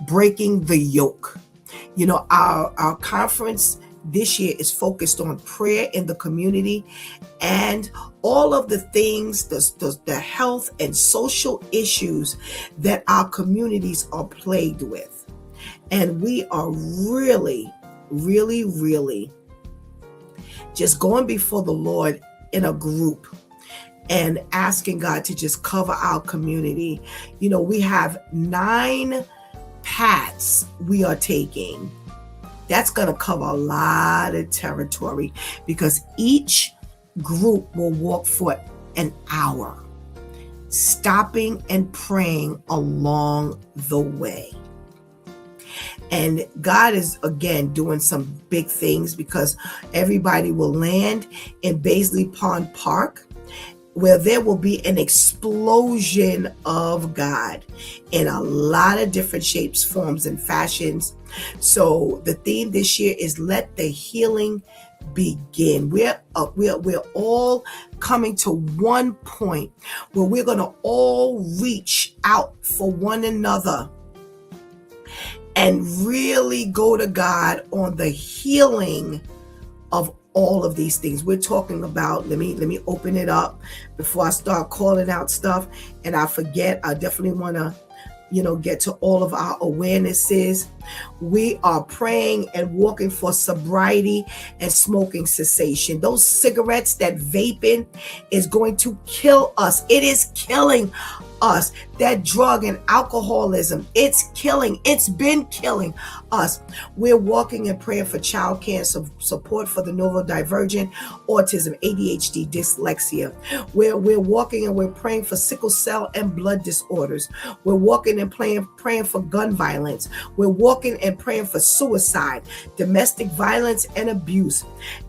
breaking the yoke. You know, our conference this year is focused on prayer in the community and all of the things, the health and social issues that our communities are plagued with. And we are really, really, really just going before the Lord in a group and asking God to just cover our community. You know, we have 9 paths we are taking. That's going to cover a lot of territory because each group will walk for an hour, stopping and praying along the way. And God is, again, doing some big things because everybody will land in Baisley Pond Park, where there will be an explosion of God in a lot of different shapes, forms, and fashions. So the theme this year is Let the Healing Begin. We're all coming to one point where we're going to all reach out for one another and really go to God on the healing of all of these things. We're talking about, let me open it up before I start calling out stuff and I forget. I definitely want to, get to all of our awarenesses. We are praying and walking for sobriety and smoking cessation. Those cigarettes, that vaping is going to kill us. It is killing us. That drug and alcoholism, it's been killing us. We're walking and praying for child care support for the neurodivergent, autism, ADHD, dyslexia. We're walking and we're praying for sickle cell and blood disorders. We're walking and praying for gun violence. We're walking and praying for suicide, domestic violence and abuse,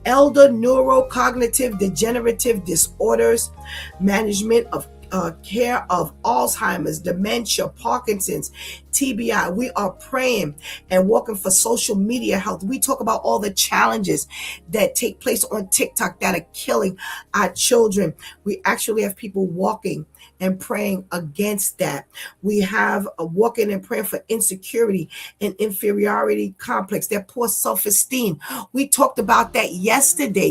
elder neurocognitive degenerative disorders, management of care of Alzheimer's, dementia, Parkinson's, TBI. We are praying and walking for social media health. We talk about all the challenges that take place on TikTok that are killing our children. We actually have people walking and praying against that. We have a walking and praying for insecurity and inferiority complex, that poor self-esteem. We talked about that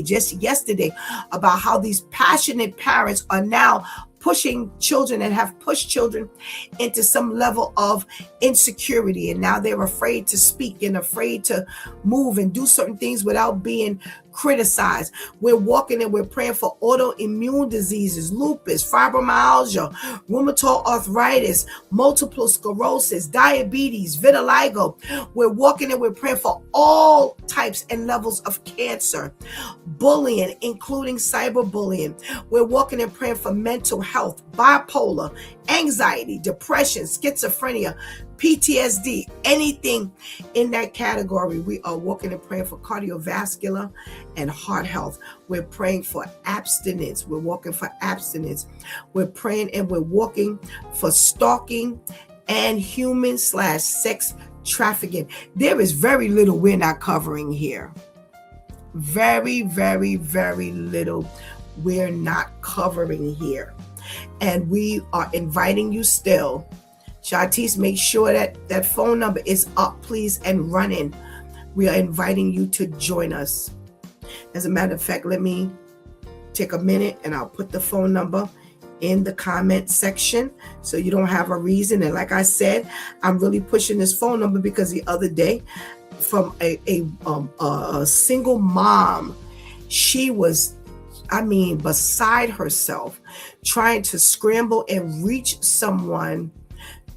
just yesterday, about how these passionate parents are now pushing children and have pushed children into some level of insecurity. And now they're afraid to speak and afraid to move and do certain things without being criticized. We're walking and we're praying for autoimmune diseases, lupus, fibromyalgia, rheumatoid arthritis, multiple sclerosis, diabetes, vitiligo. We're walking and we're praying for all types and levels of cancer, bullying, including cyberbullying. We're walking and praying for mental health, bipolar, anxiety, depression, schizophrenia, PTSD, anything in that category. We are walking and praying for cardiovascular and heart health. We're praying for abstinence. We're walking for abstinence. We're praying and we're walking for stalking and human/sex trafficking. There is very little we're not covering here. Very, very, very little we're not covering here. And we are inviting you still. Shartice, make sure that phone number is up, please, and running. We are inviting you to join us. As a matter of fact, let me take a minute and I'll put the phone number in the comment section so you don't have a reason. And like I said, I'm really pushing this phone number because the other day from a single mom, she was, beside herself, trying to scramble and reach someone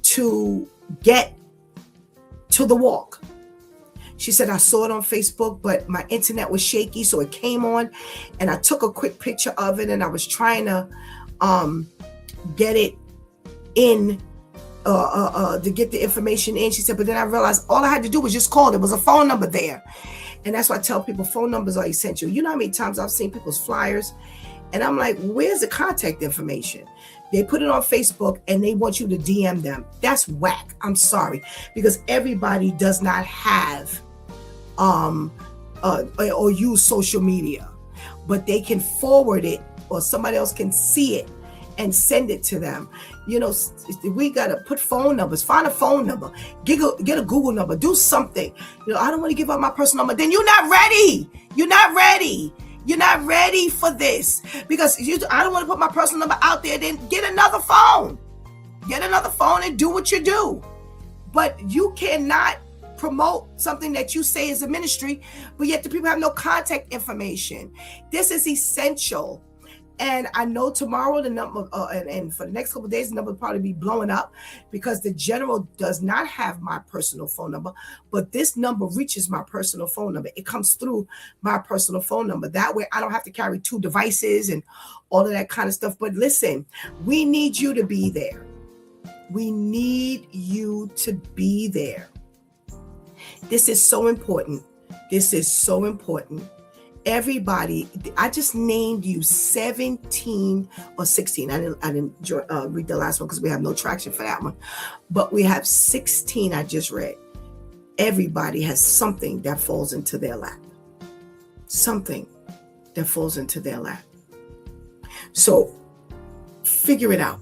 to get to the walk. She said, I saw it on Facebook, but my internet was shaky, so it came on, and I took a quick picture of it, and I was trying to get it in, to get the information in. She said, but then I realized all I had to do was just call. There was a phone number there. And that's why I tell people phone numbers are essential. You know how many times I've seen people's flyers And I'm like, where's the contact information? They put it on Facebook and they want you to DM them. That's whack. I'm sorry, because everybody does not have or use social media, but they can forward it, or somebody else can see it and send it to them. You know, we gotta put phone numbers, find a phone number, get a Google number, do something. You know, I don't want to give up my personal number. Then you're not ready. You're not ready. You're not ready for this, because I don't want to put my personal number out there. Then get another phone. Get another phone and do what you do. But you cannot promote something that you say is a ministry, but yet the people have no contact information. This is essential. And I know tomorrow the number, and for the next couple of days, the number will probably be blowing up, because the general does not have my personal phone number, but this number reaches my personal phone number. It comes through my personal phone number. That way I don't have to carry 2 devices and all of that kind of stuff. But listen, we need you to be there. We need you to be there. This is so important. This is so important. Everybody, I just named you 17 or 16. I didn't read the last one because we have no traction for that one. But we have 16 I just read. Everybody has something that falls into their lap. Something that falls into their lap. So figure it out.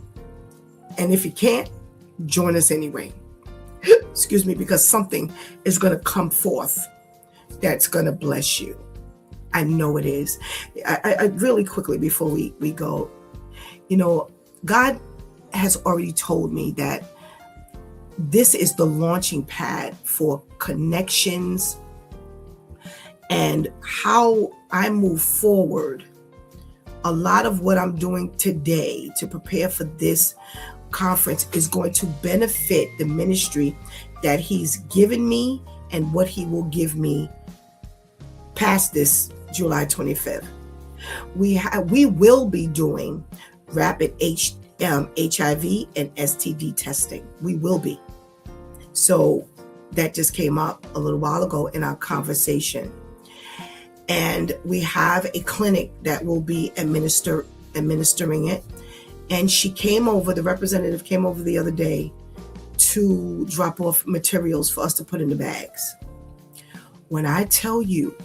And if you can't, join us anyway. Excuse me, because something is going to come forth that's going to bless you. I know it is. I really quickly before we go, you know, God has already told me that this is the launching pad for connections, and how I move forward. A lot of what I'm doing today to prepare for this conference is going to benefit the ministry that He's given me and what He will give me past this July 25th. We will be doing rapid HIV and STD testing. We will be. So that just came up a little while ago in our conversation. And we have a clinic that will be administering it. And the representative came over the other day to drop off materials for us to put in the bags. When I tell you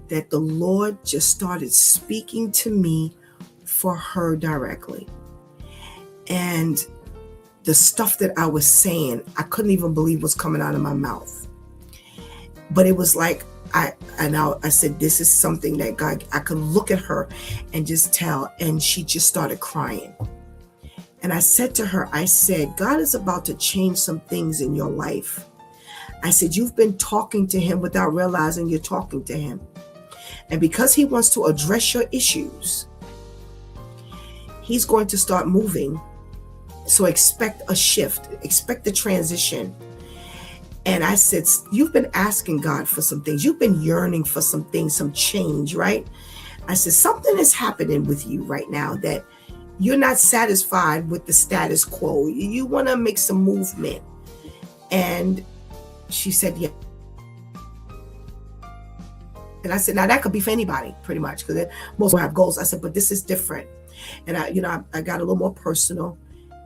that the Lord just started speaking to me for her directly, and the stuff that I was saying, I couldn't even believe was coming out of my mouth. But it was like, I said, this is something that God, I could look at her and just tell, and she just started crying. And I said to her, I said, God is about to change some things in your life. I said, you've been talking to Him without realizing you're talking to Him. And because He wants to address your issues, He's going to start moving. So expect a shift, expect a transition. And I said, you've been asking God for some things. You've been yearning for some things, some change, right? I said, something is happening with you right now that you're not satisfied with the status quo. You want to make some movement. And she said, yeah. And I said, now that could be for anybody, pretty much, because most will have goals. I said, but this is different. And I got a little more personal.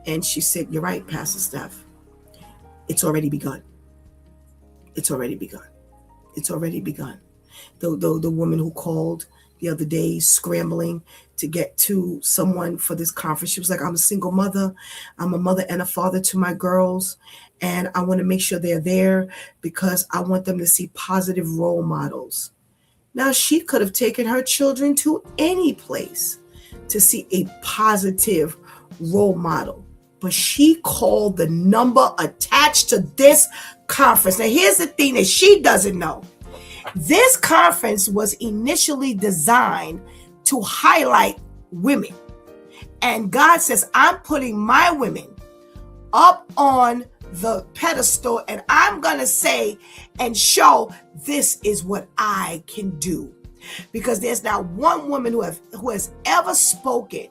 And she said, you're right, Pastor Steph. It's already begun. It's already begun. It's already begun. The woman who called the other day scrambling to get to someone for this conference, she was like, I'm a single mother. I'm a mother and a father to my girls. And I want to make sure they're there because I want them to see positive role models. Now, she could have taken her children to any place to see a positive role model, but she called the number attached to this conference. Now, here's the thing that she doesn't know. This conference was initially designed to highlight women. And God says, I'm putting my women up on the pedestal, and I'm going to say and show this is what I can do. Because there's not one woman who has ever spoken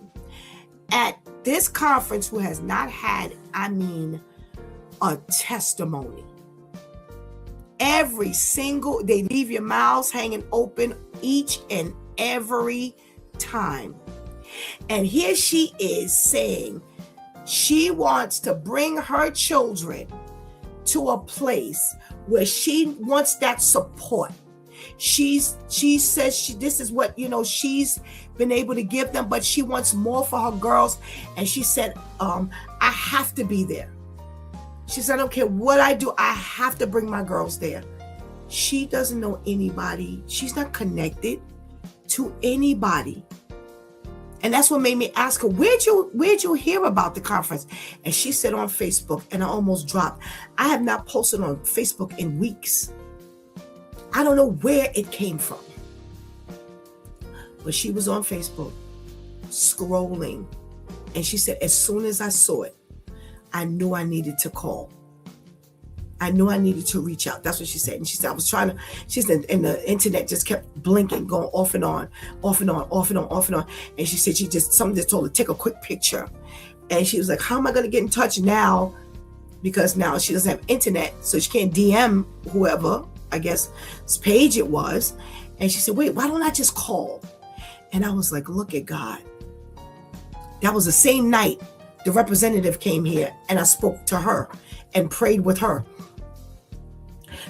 at this conference who has not had, a testimony. They leave your mouths hanging open each and every time. And here she is saying she wants to bring her children to a place where she wants that support. She says this is what, she's been able to give them, but she wants more for her girls. And she said, I have to be there. She said, I don't care what I do, I have to bring my girls there. She doesn't know anybody. She's not connected to anybody. And that's what made me ask her, where'd you hear about the conference? And she said on Facebook, and I almost dropped. I have not posted on Facebook in weeks. I don't know where it came from. But she was on Facebook scrolling. And she said, as soon as I saw it, I knew I needed to call. I knew I needed to reach out. That's what she said. And she said, she said, and the internet just kept blinking, going off and on, off and on, off and on, off and on. And she said, something just told her, take a quick picture. And she was like, how am I going to get in touch now? Because now she doesn't have internet, so she can't DM whoever, I guess, whose page it was. And she said, wait, why don't I just call? And I was like, look at God. That was the same night the representative came here and I spoke to her and prayed with her.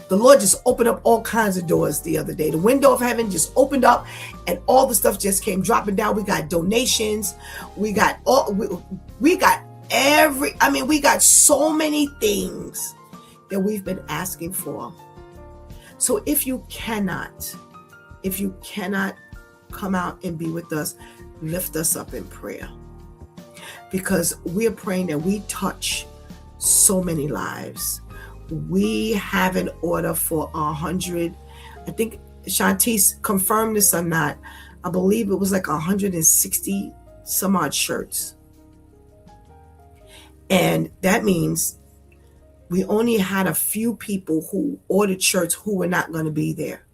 The Lord just opened up all kinds of doors the other day. The window of heaven just opened up and all the stuff just came dropping down. We got donations. We got we got so many things that we've been asking for. So if you cannot come out and be with us, lift us up in prayer. Because we're praying that we touch so many lives. We have an order for 100. I think Shantice confirmed this or not. I believe it was like 160 some odd shirts. And that means we only had a few people who ordered shirts who were not going to be there.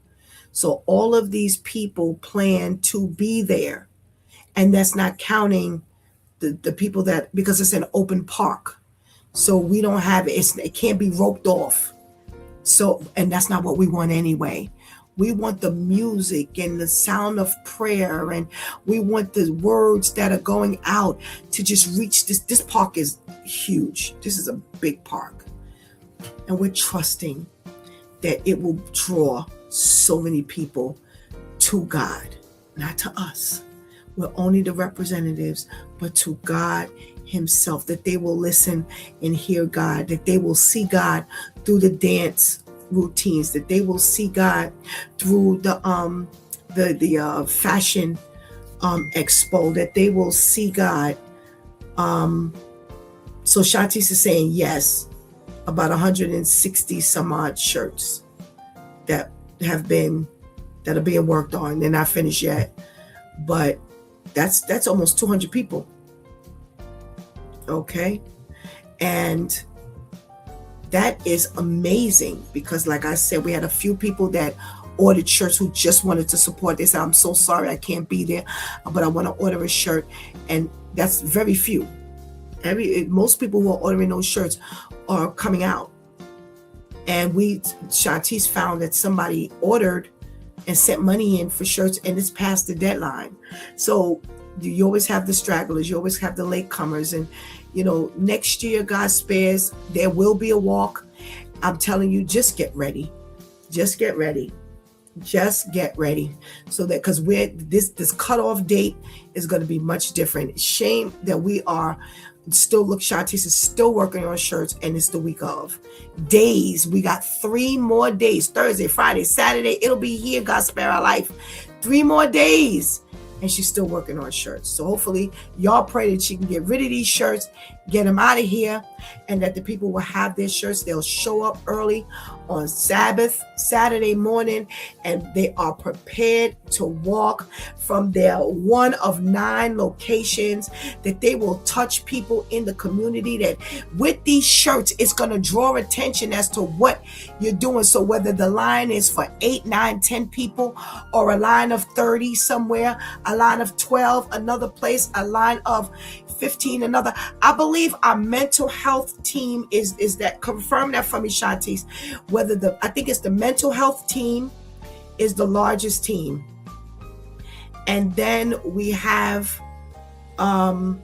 So all of these people plan to be there. And that's not counting the people that, because it's an open park. So we don't have it can't be roped off. So, and that's not what we want anyway. We want the music and the sound of prayer, and we want the words that are going out to just reach this. This park is huge. This is a big park. And we're trusting that it will draw so many people to God, not to us. We're only the representatives, but to God Himself, that they will listen and hear God, that they will see God through the dance routines, that they will see God through the fashion expo, that they will see God. So Shantice is saying yes, about 160 some odd shirts that are being worked on. They're not finished yet, but that's almost 200 people. Okay. And that is amazing because, like I said, we had a few people that ordered shirts who just wanted to support. They said, I'm so sorry I can't be there, but I want to order a shirt. And that's very few. Most people who are ordering those shirts are coming out. And Shantice found that somebody ordered and sent money in for shirts, and it's past the deadline. So you always have the stragglers, you always have the latecomers, and next year, God spares, there will be a walk. I'm telling you, just get ready. Just get ready. Just get ready. So that, because this cutoff date is going to be much different. Shame that we are still, Shantice is still working on shirts, and it's the week of. Days, we got 3 more days, Thursday, Friday, Saturday, it'll be here, God spare our life. 3 more days. And she's still working on shirts. So hopefully y'all pray that she can get rid of these shirts, get them out of here, and that the people will have their shirts. They'll show up early on Saturday morning, and they are prepared to walk from their one of 9 locations, that they will touch people in the community, that with these shirts, it's going to draw attention as to what you're doing. So whether the line is for 8, 9, 10 people, or a line of 30 somewhere, a line of 12, another place, a line of 15, another. I believe our mental health team is that, confirm that for me, Shantice, I think it's the mental health team is the largest team. And then we have, I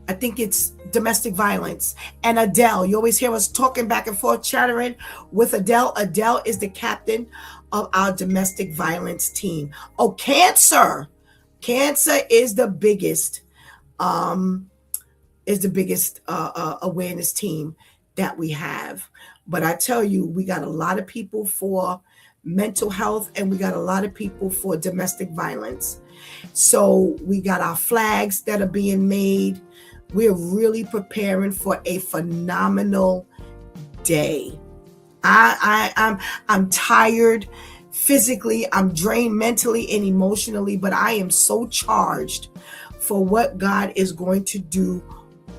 think it's domestic violence. And Adele, you always hear us talking back and forth, chattering with Adele. Adele is the captain of our domestic violence team. Oh, cancer. Cancer is the biggest, awareness team that we have. But I tell you, we got a lot of people for mental health, and we got a lot of people for domestic violence. So we got our flags that are being made. We're really preparing for a phenomenal day. I'm tired physically, I'm drained mentally and emotionally, but I am so charged for what God is going to do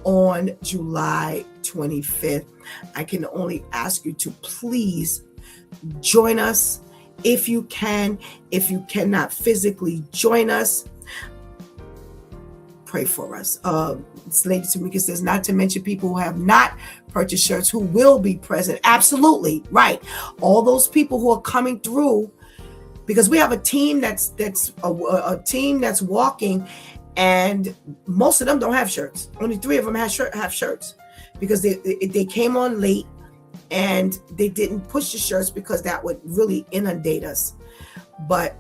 on July 25th. I can only ask you to please join us if you can. If you cannot physically join us, pray for us. Lady Tamika says, not to mention people who have not purchased shirts who will be present. Absolutely right. All those people who are coming through, because we have a team that's a team that's walking, and most of them don't have shirts. Only 3 of them have shirts because they came on late and they didn't push the shirts because that would really inundate us. But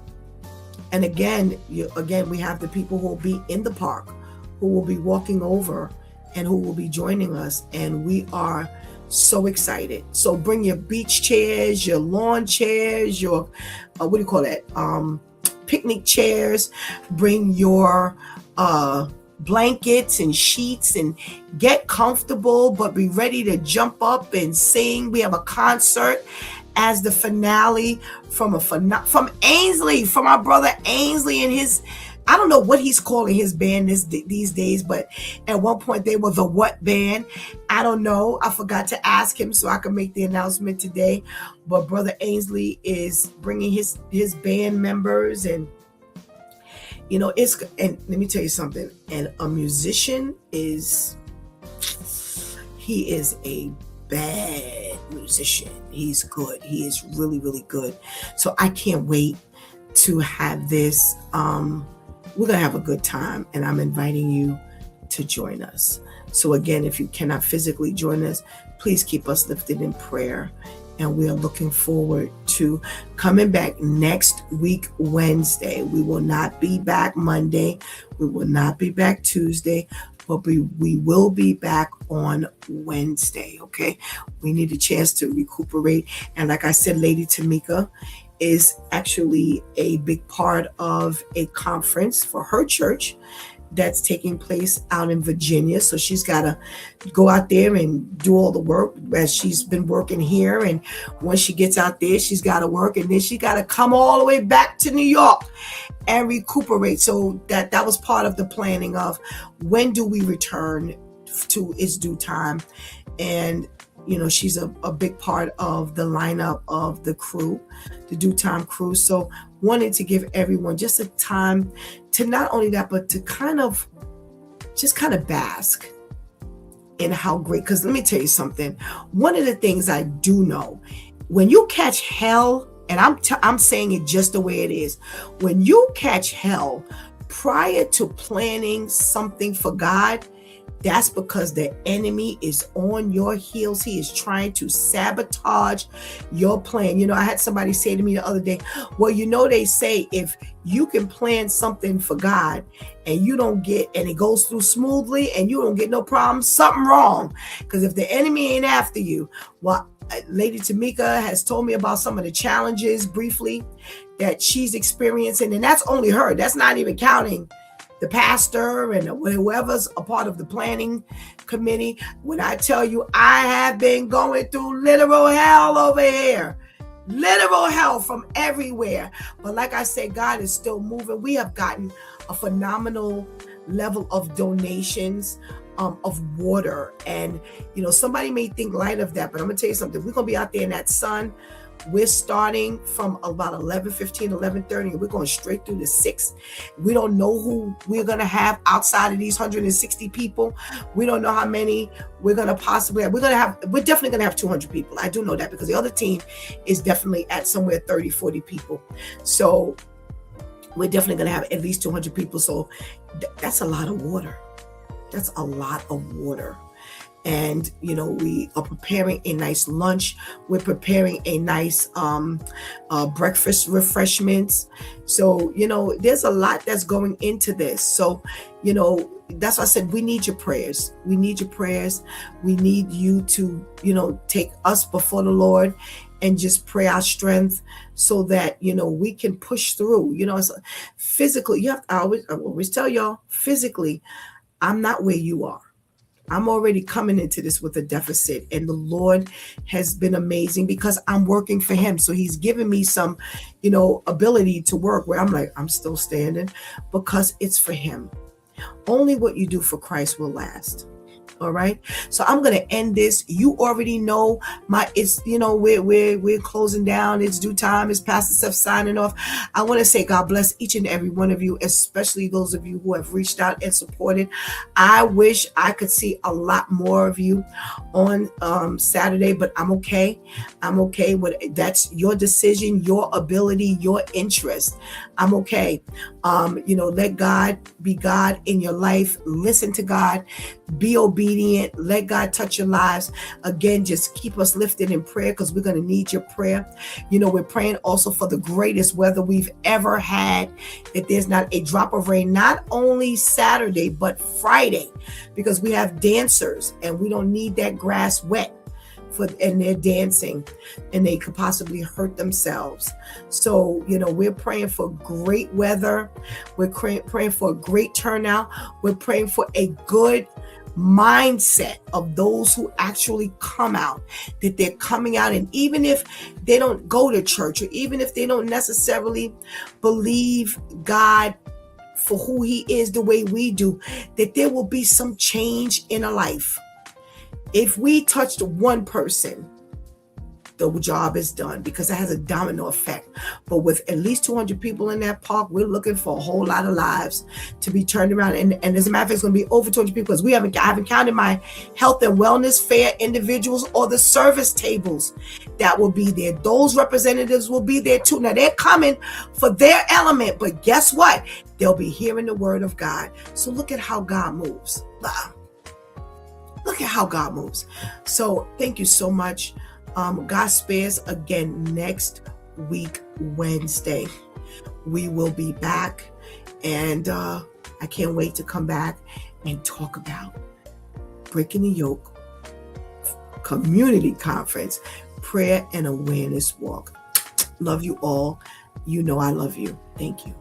and again, we have the people who will be in the park, who will be walking over and who will be joining us. And we are so excited. So bring your beach chairs, your lawn chairs, your, picnic chairs. Bring your blankets and sheets and get comfortable, but be ready to jump up and sing. We have a concert as the finale from Ainsley, from our brother Ainsley and his, I don't know what he's calling his band these days, but at one point they were the What Band. I don't know. I forgot to ask him so I can make the announcement today. But Brother Ainsley is bringing his band members, and and let me tell you something. And a musician he is a bad musician. He's good. He is really, really good. So I can't wait to have this. We're going to have a good time, and I'm inviting you to join us. So again, if you cannot physically join us, please keep us lifted in prayer. And we are looking forward to coming back next week, Wednesday. We will not be back Monday. We will not be back Tuesday, but we will be back on Wednesday, okay? We need a chance to recuperate. And like I said, Lady Tamika is actually a big part of a conference for her church that's taking place out in Virginia. So she's got to go out there and do all the work as she's been working here. And once she gets out there, she's got to work, and then she got to come all the way back to New York and recuperate. So that was part of the planning of when do we return to its due time. And she's a big part of the lineup of the crew, the Due Time crew. So wanted to give everyone just a time to not only that, but to kind of bask in how great, because let me tell you something. One of the things I do know, when you catch hell, and I'm saying it just the way it is, when you catch hell prior to planning something for God, that's because the enemy is on your heels. He is trying to sabotage your plan. I had somebody say to me the other day, well, they say if you can plan something for God and and it goes through smoothly and you don't get no problems, something wrong. Because if the enemy ain't after you, well, Lady Tamika has told me about some of the challenges briefly that she's experiencing. And that's only her. That's not even counting the pastor and whoever's a part of the planning committee. When I tell you, I have been going through literal hell over here, literal hell from everywhere. But like I said, God is still moving. We have gotten a phenomenal level of donations of water. And, somebody may think light of that, but I'm going to tell you something. We're going to be out there in that sun. We're starting from about 11:15, 11:30, and we're going straight through the 6. We don't know who we're going to have outside of these 160 people. We don't know how many we're going to possibly have. We're definitely going to have 200 people. I do know that because the other team is definitely at somewhere 30, 40 people. So we're definitely going to have at least 200 people. So that's a lot of water. That's a lot of water. And, we are preparing a nice lunch. We're preparing a nice breakfast refreshments. So, there's a lot that's going into this. So, that's why I said we need your prayers. We need your prayers. We need you to, take us before the Lord and just pray our strength so that, we can push through. It's physically, I always tell y'all, physically, I'm not where you are. I'm already coming into this with a deficit, and the Lord has been amazing because I'm working for him. So he's given me some, ability to work where I'm like, I'm still standing because it's for him. Only what you do for Christ will last. All right. So I'm going to end this. You already know we're closing down. It's due time. It's Pastor Steph signing off. I want to say God bless each and every one of you, especially those of you who have reached out and supported. I wish I could see a lot more of you on Saturday, but I'm okay. I'm okay with it. That's your decision, your ability, your interest. I'm okay. Let God be God in your life. Listen to God. Be obedient. Let God touch your lives. Again, just keep us lifted in prayer because we're going to need your prayer. We're praying also for the greatest weather we've ever had, that there's not a drop of rain, not only Saturday, but Friday, because we have dancers and we don't need that grass wet. And they're dancing and they could possibly hurt themselves. So, we're praying for great weather. We're praying for a great turnout. We're praying for a good mindset of those who actually come out, that they're coming out. And even if they don't go to church, or even if they don't necessarily believe God for who he is the way we do, that there will be some change in a life. If we touched one person, the job is done, because it has a domino effect. But with at least 200 people in that park, we're looking for a whole lot of lives to be turned around. And as a matter of fact, it's going to be over 200 people, because I haven't counted my health and wellness fair individuals or the service tables that will be there. Those representatives will be there too. Now they're coming for their element, but guess what? They'll be hearing the word of God. So look at how God moves. Look at how God moves. So thank you so much. God spares again next week, Wednesday. We will be back, and I can't wait to come back and talk about Breaking the Yoke Community Conference, Prayer and Awareness Walk. Love you all. I love you. Thank you.